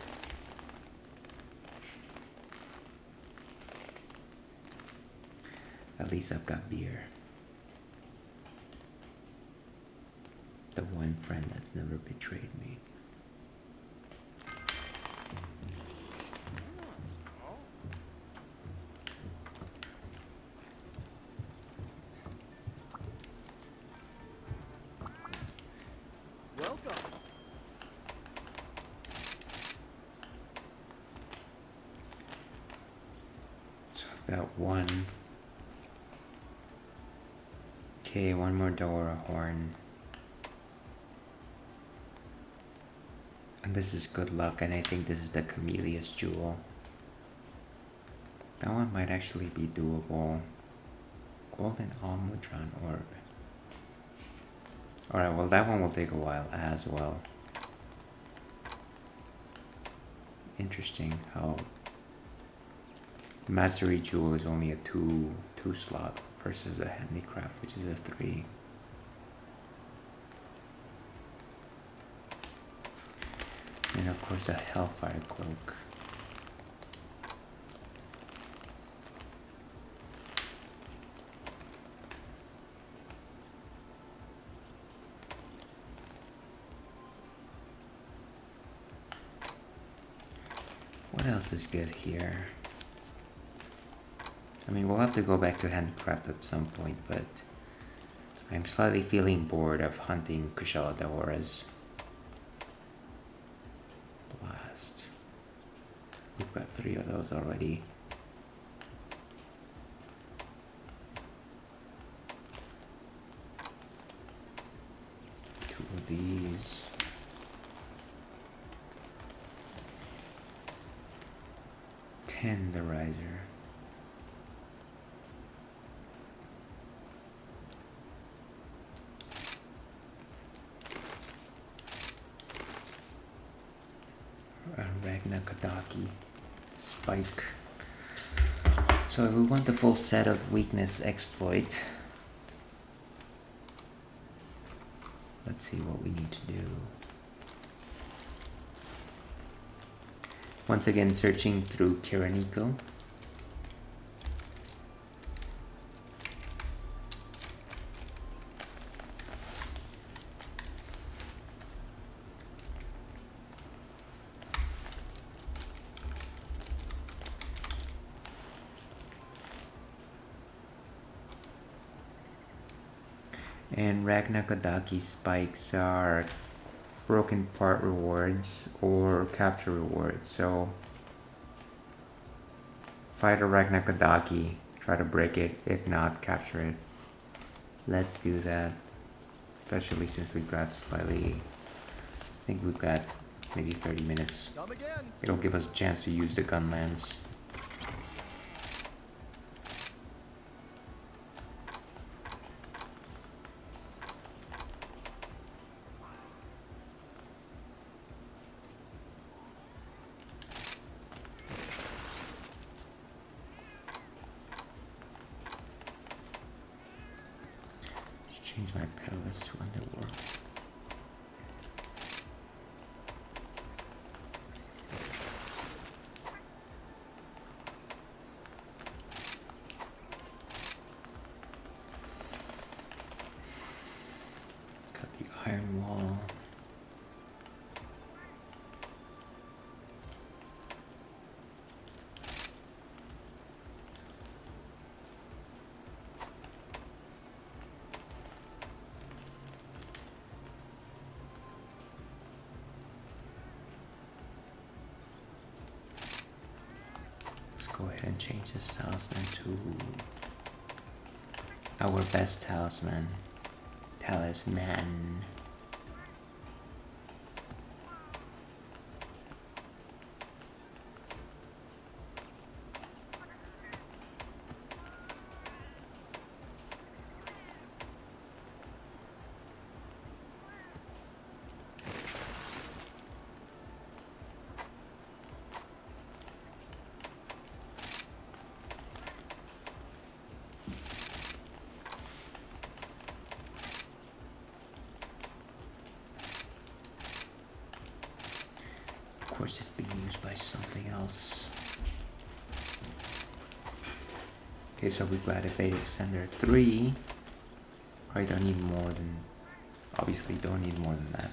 At least I've got beer. The one friend that's never betrayed me. Welcome. So I've got one. Okay, one more door, a horn. And this is good luck, and I think this is the Camellia's Jewel. That one might actually be doable. Golden Almudron Orb. Alright, well that one will take a while as well. Interesting how Mastery Jewel is only a two slot versus a Handicraft, which is a 3. And of course a Hellfire Cloak. What else is good here? I mean, we'll have to go back to Handicraft at some point, but I'm slightly feeling bored of hunting Kushala Dahora's Blast. We've got 3 of those already. Two of these. Tenderizer. Ragnakadaki. Spike. So if we want the full set of weakness exploit, let's see what we need to do. Once again, searching through Kiraniko. And Ragnakadaki spikes are broken part rewards or capture rewards. So fight a Ragnakadaki, try to break it, if not capture it. Let's do that. Especially since we've got slightly, I think we've got maybe 30 minutes. Come again. It'll give us a chance to use the gunlands. Change my perilous to underworld. Got the iron wall. Go ahead and change this talisman to our best talisman. is being used by something else. Okay, so we've got a beta extender 3. Probably don't need more than... Obviously don't need more than that.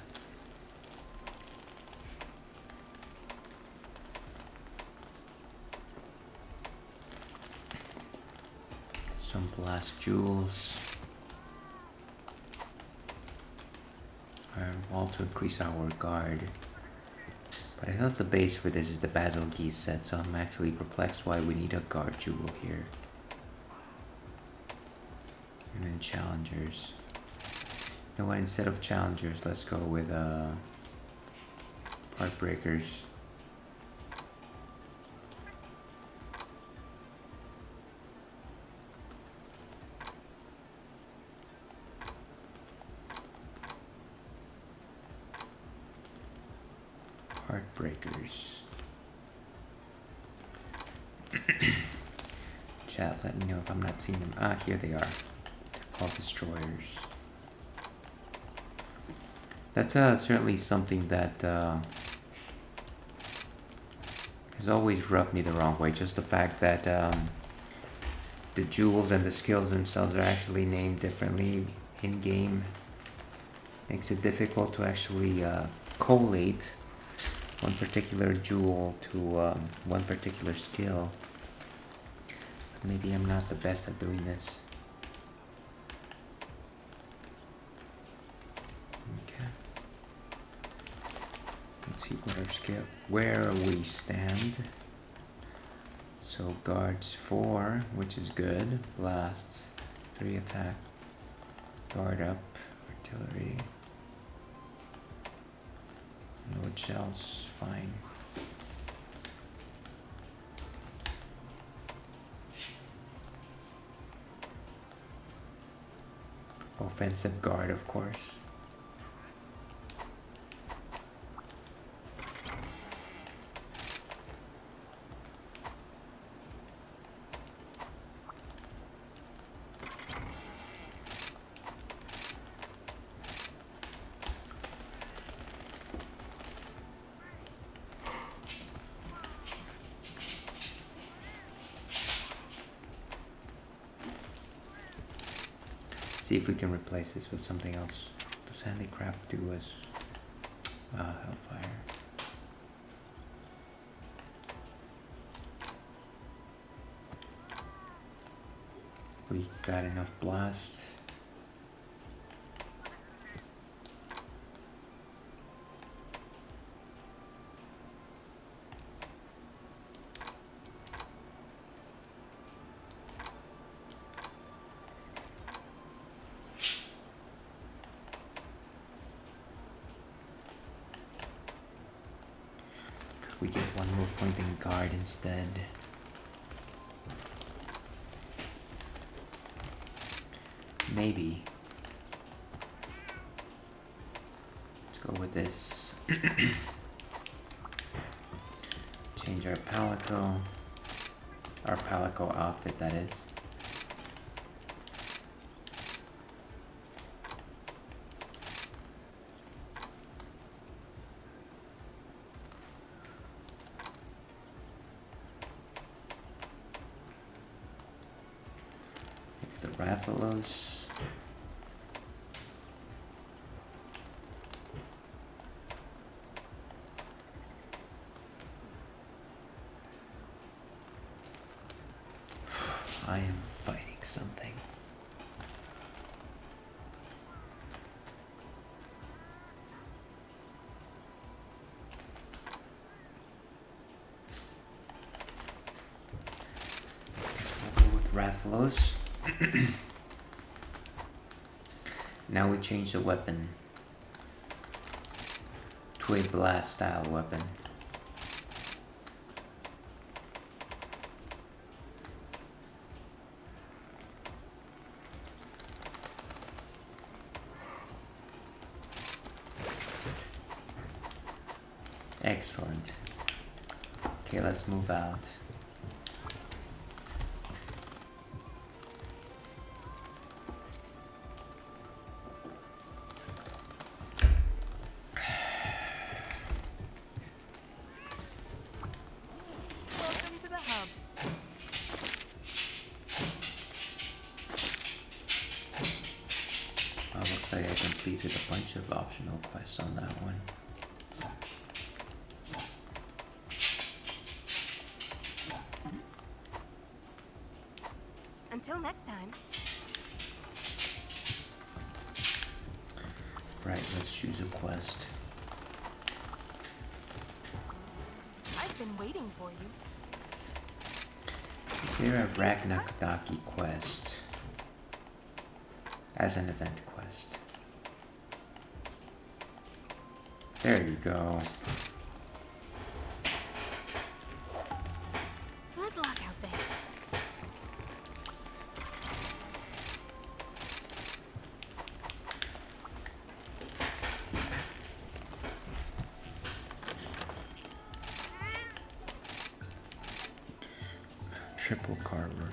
Some blast jewels. Iron wall to increase our guard. But I thought the base for this is the Basil Geese set, so I'm actually perplexed why we need a guard jewel here. And then challengers. You know what, instead of challengers, let's go with part breakers. Heartbreakers. Chat, let me know if I'm not seeing them. Ah, here they are. They're called destroyers. That's certainly something that has always rubbed me the wrong way. Just the fact that the jewels and the skills themselves are actually named differently in game makes it difficult to actually collate one particular jewel to one particular skill. Maybe I'm not the best at doing this. Okay. Let's see what our skill, where we stand. So guards 4, which is good. Blasts 3 attack. Guard up. Artillery. No shells, fine. Offensive guard, of course. See if we can replace this with something else. Does handicraft do us? Hellfire. We got enough blast. We get one more point in guard instead. Maybe. Let's go with this. Change our palico. Our palico outfit, that is. The Rathalos. I am fighting something. Guess we'll go with Rathalos. Now we change the weapon to a blast style weapon. Excellent. Okay, let's move out. completed a bunch of optional quests on that one. Until next time. Right, let's choose a quest. I've been waiting for you. Is there a Ragnakdaki quest? As an event quest. There you go. Good luck out there. Triple carver.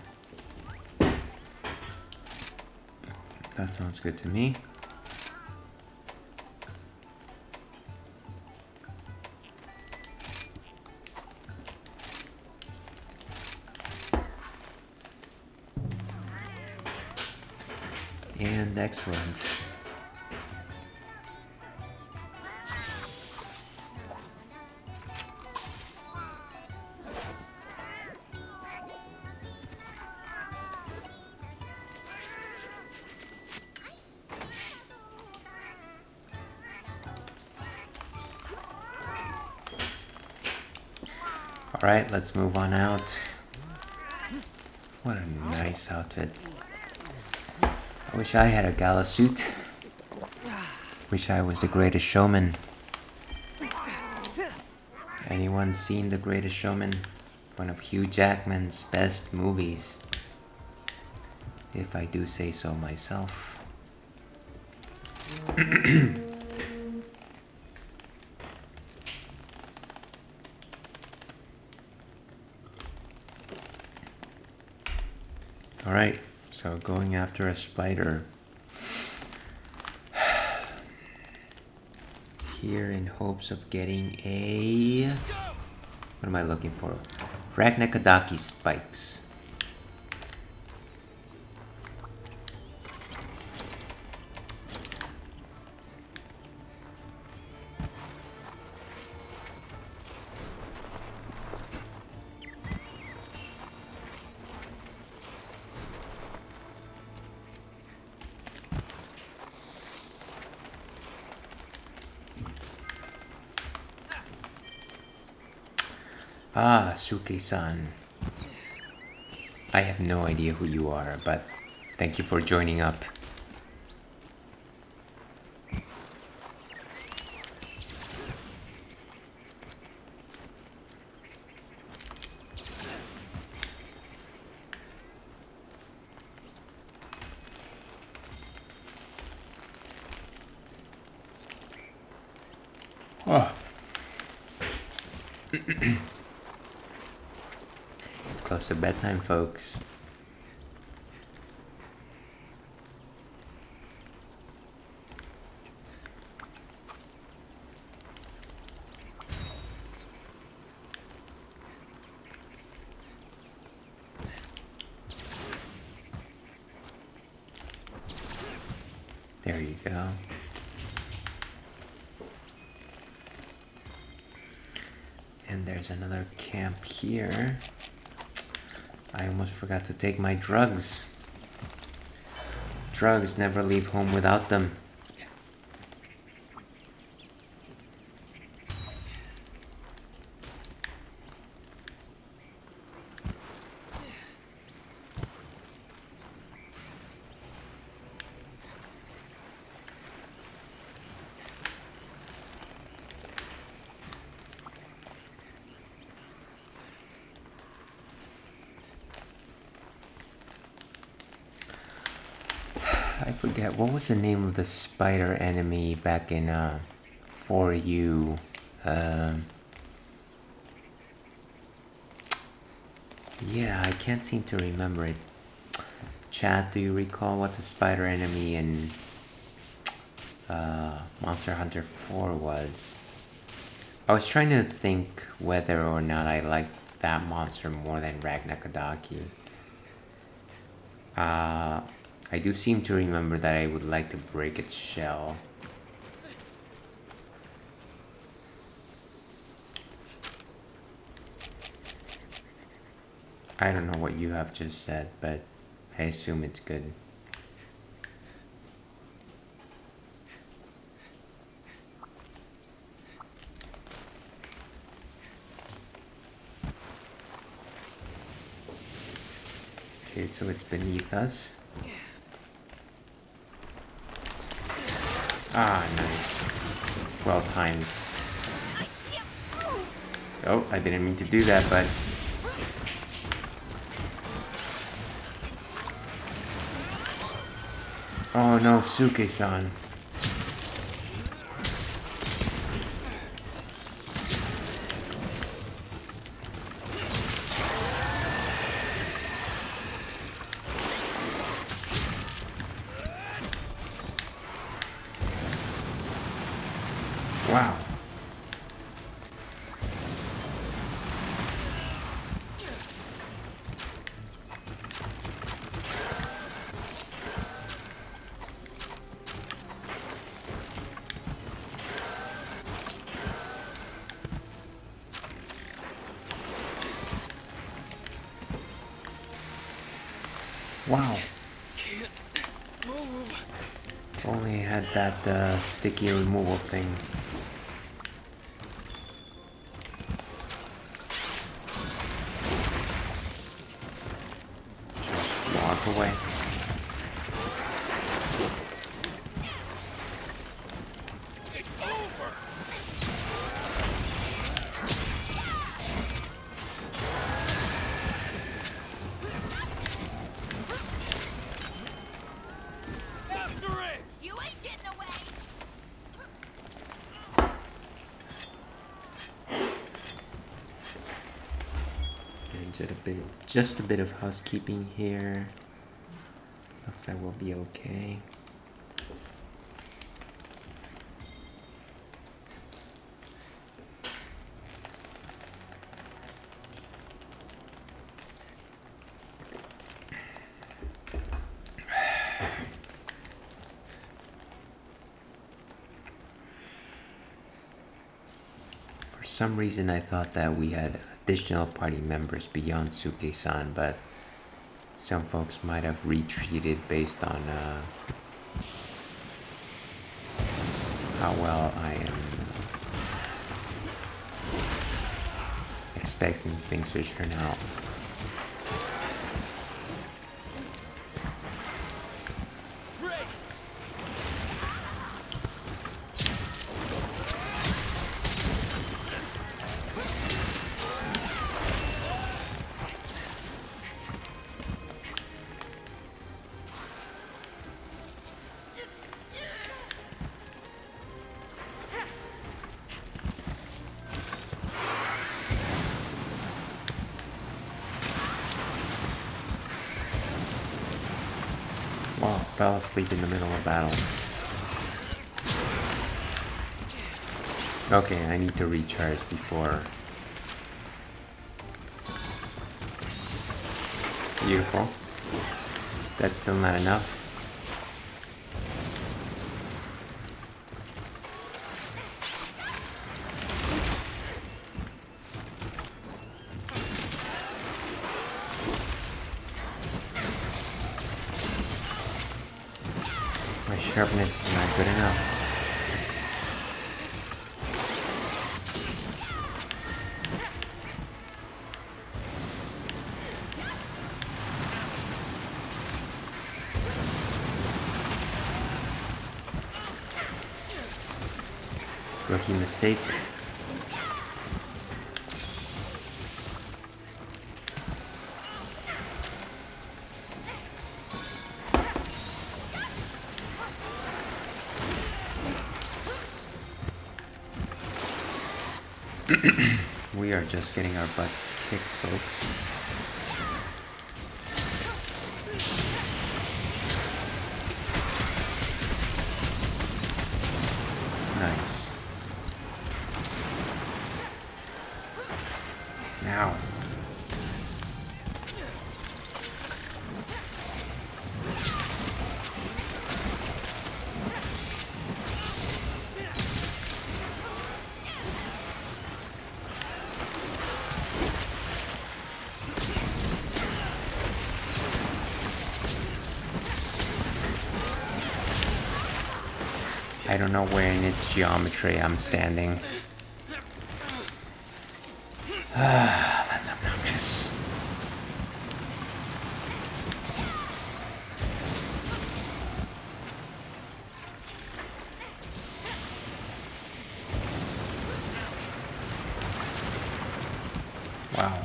That sounds good to me. And excellent. Alright, let's move on out. What a nice outfit. I wish I had a gala suit. Wish I was the greatest showman. Anyone seen The Greatest Showman? One of Hugh Jackman's best movies. If I do say so myself. Alright, so going after a spider. Here in hopes of getting a... What am I looking for? Ragnakdaki spikes. Ah, Suke-san. I have no idea who you are, but thank you for joining up. Oh. It's close to bedtime, folks. There you go. And there's another camp here. I almost forgot to take my drugs. Drugs, never leave home without them. I forget, what was the name of the spider enemy back in For You? Yeah, I can't seem to remember it. Chad, do you recall what the spider enemy in Monster Hunter 4 was? I was trying to think whether or not I liked that monster more than Ragnakdaki. I do seem to remember that I would like to break its shell. I don't know what you have just said, but I assume it's good. Okay, so it's beneath us. Ah, nice. Well timed. Oh, I didn't mean to do that, but... Oh no, Suke-san. Wow. Wow. Can't move. If only I had that sticky removal thing. Just walk away. It's over. After it. You ain't getting away. And just a bit of housekeeping here. Looks like we'll be okay. For some reason I thought that we had additional party members beyond Suke-san, but some folks might have retreated based on how well I am expecting things to turn out. Great. Wow, fell asleep in the middle of battle. Okay, I need to recharge before. Beautiful. That's still not enough. My sharpness is not good enough. Rookie mistake. We are just getting our butts kicked, folks. Nice. Now. I don't know where in its geometry I'm standing. That's obnoxious. Wow.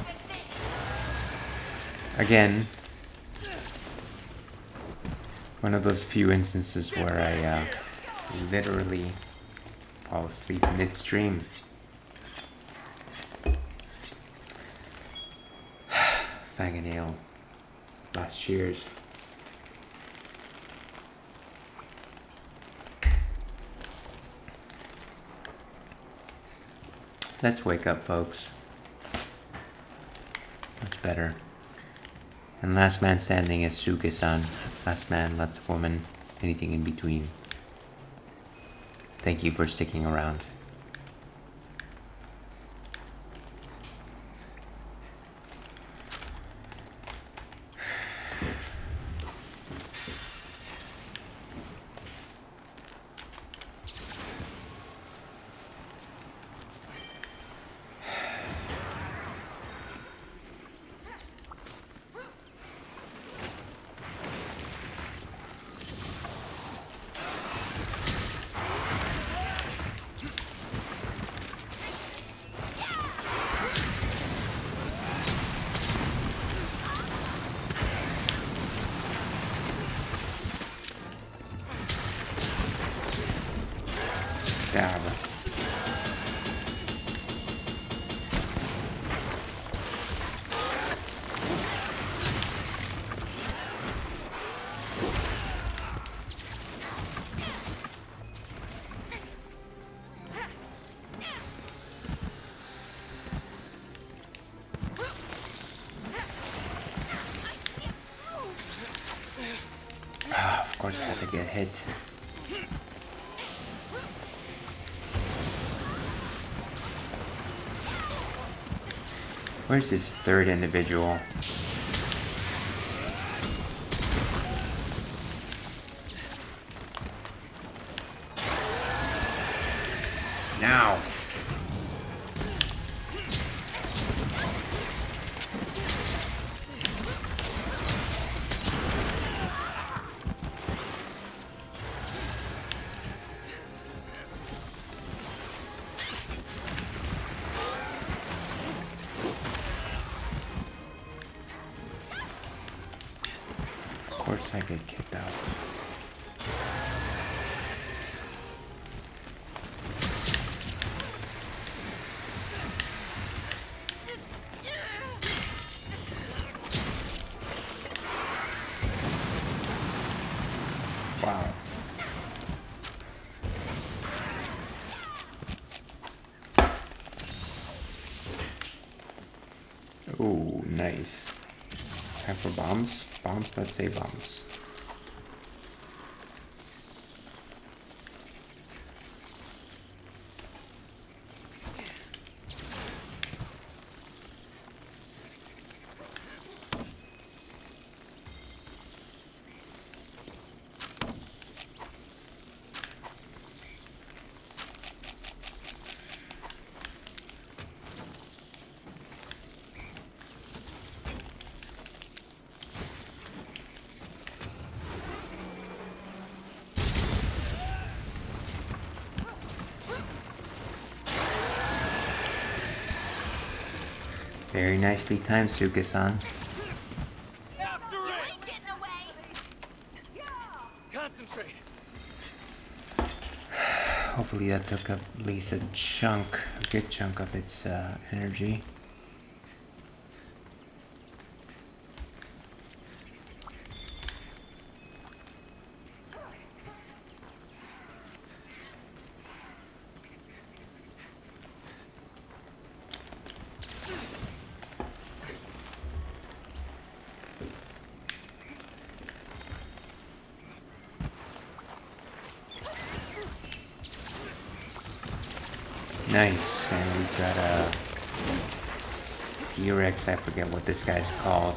Again, one of those few instances where I literally fall asleep midstream. Faggot ale. Last cheers. Let's wake up, folks. Much better. And last man standing is Suge-san. Last man, last woman, anything in between. Thank you for sticking around. Stab. Of course I had to get hit. Where's this third individual? Now! Of course I get kicked out. Wow. Ooh, nice. Time for bombs? Bombs? Let's say bombs. Very nicely timed, Suke-san. After You it! ain't getting away! Concentrate. Hopefully that took up at least a good chunk of its energy. Nice, and we've got a T-Rex, I forget what this guy's called.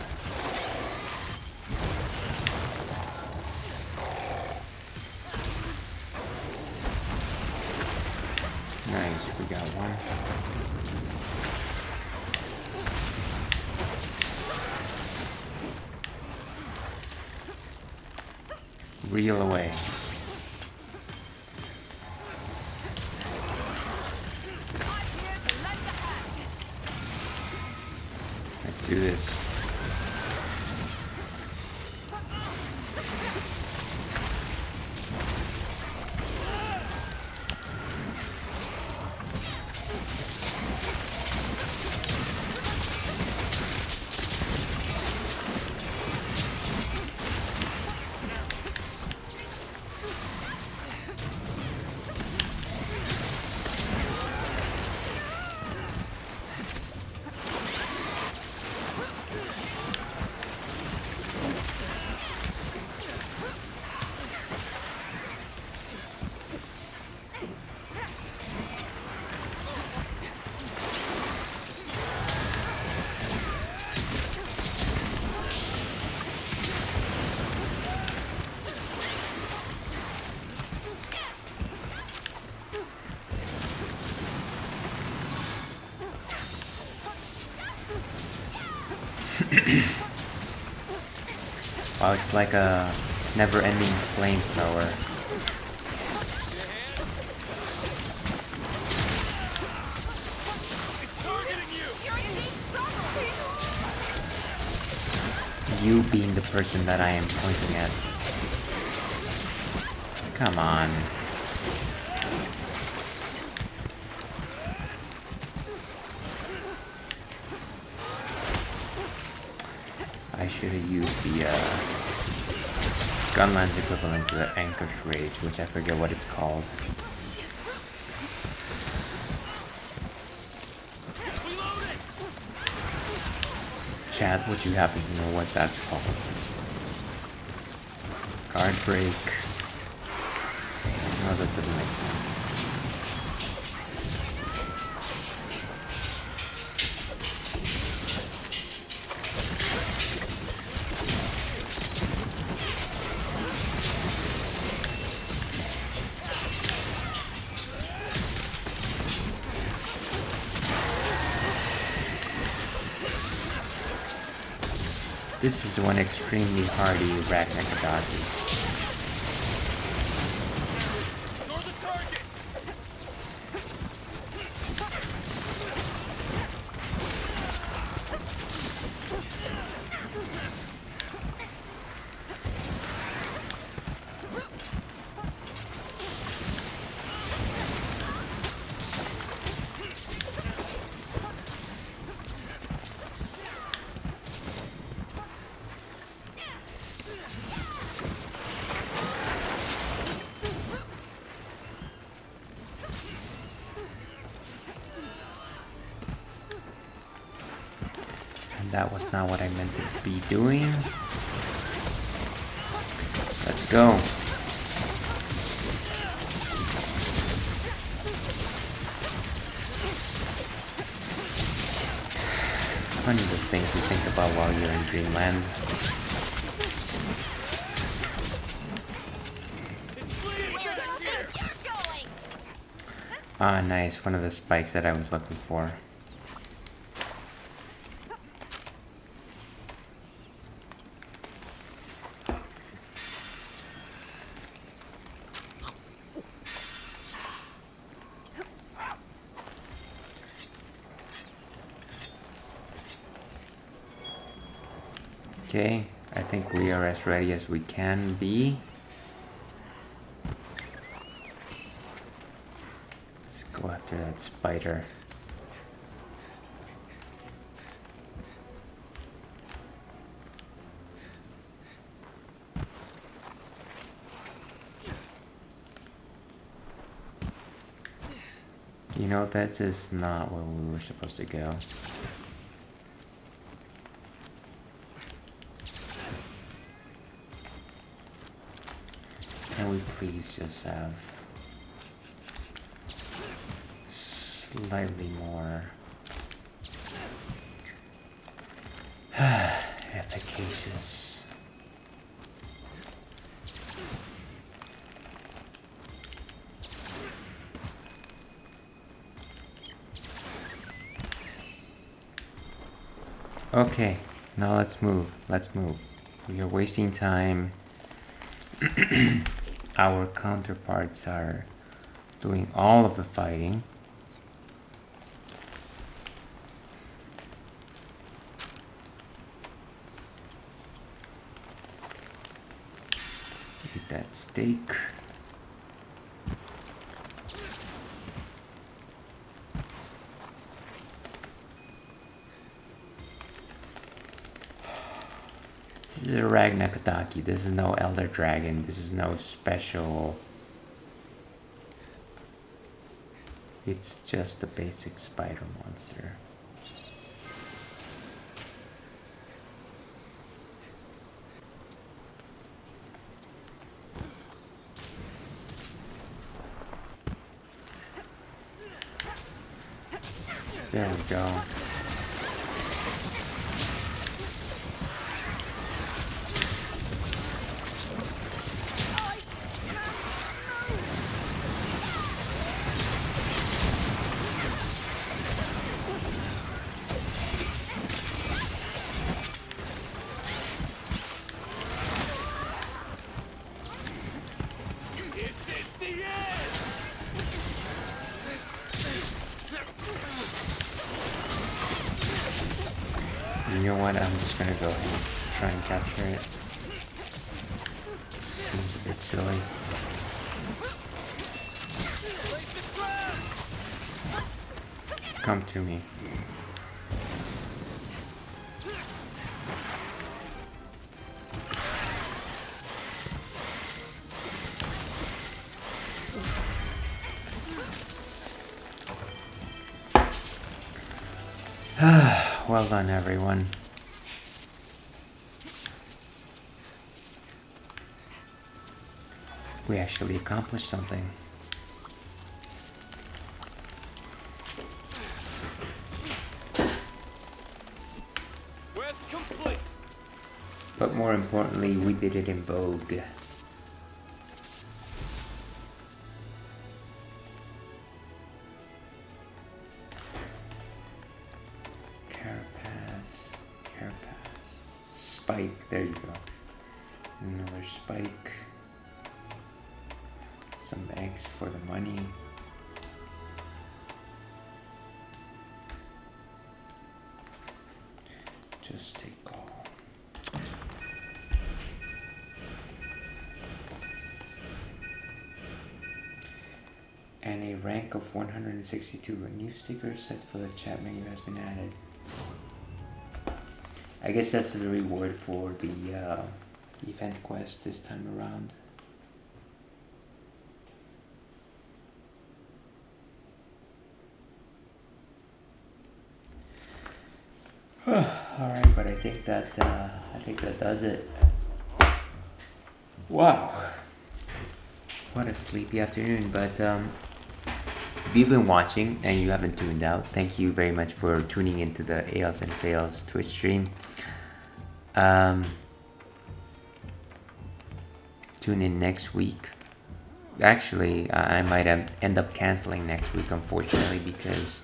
Nice, we got one. Reel away. Let's do this. Wow, it's like a never-ending flamethrower. You being the person that I am pointing at. Come on. I should have used the Gunland's equivalent to the Anchor's Rage, which I forget what it's called. Chat, would you happen to know what that's called? Guard break. No, that doesn't make sense. This is one extremely hardy Arachnacadazi. Ignore the target! That was not what I meant to be doing. Let's go. Funny the things you think about while you're in Dreamland. Ah, nice. One of the spikes that I was looking for. Okay, I think we are as ready as we can be. Let's go after that spider. You know, this is not where we were supposed to go. Can we please just have slightly more efficacious? Okay, now let's move. Let's move. We are wasting time. Our counterparts are doing all of the fighting. Eat that steak. This is a Ragnakataki. This is no Elder Dragon. This is no special. It's just a basic spider monster. There we go. This is the end! You know what? I'm just gonna go ahead and try and capture it. Seems a bit silly. Place the trap! Come to me. Well done, everyone. We actually accomplished something. Quest complete! But more importantly, we did it in Vogue. Carapace. Spike, there you go. Another spike. Some eggs for the money. Just take all. And a rank of 162. A new sticker set for the chat menu has been added. I guess that's the reward for the event quest this time around. Alright, but I think that does it. Wow. What a sleepy afternoon, but if you've been watching and you haven't tuned out, thank you very much for tuning into the Ales and Fails Twitch stream. Tune in next week. Actually, I might end up canceling next week, unfortunately, because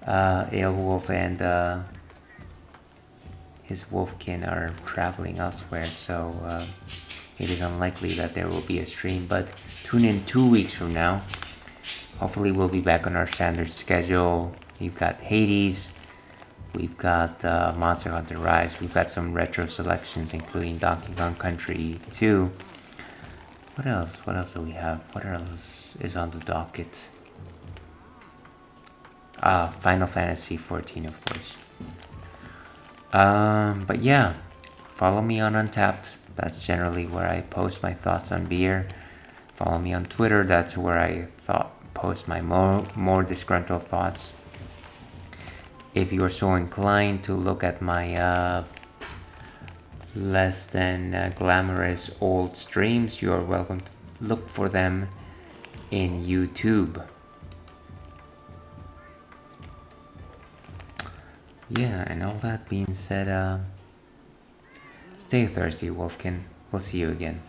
Aelwolf and his wolfkin are traveling elsewhere, so it is unlikely that there will be a stream. But tune in 2 weeks from now. Hopefully we'll be back on our standard schedule. We've got Hades, we've got Monster Hunter Rise, we've got some retro selections including Donkey Kong Country 2. What else? What else do we have? What else is on the docket? Final Fantasy 14, of course. But yeah, follow me on Untapped. That's generally where I post my thoughts on beer. Follow me on Twitter. That's where I post my more disgruntled thoughts. If you are so inclined to look at my less than glamorous old streams, you are welcome to look for them in YouTube. Yeah, and all that being said, stay thirsty, Wolfkin. We'll see you again.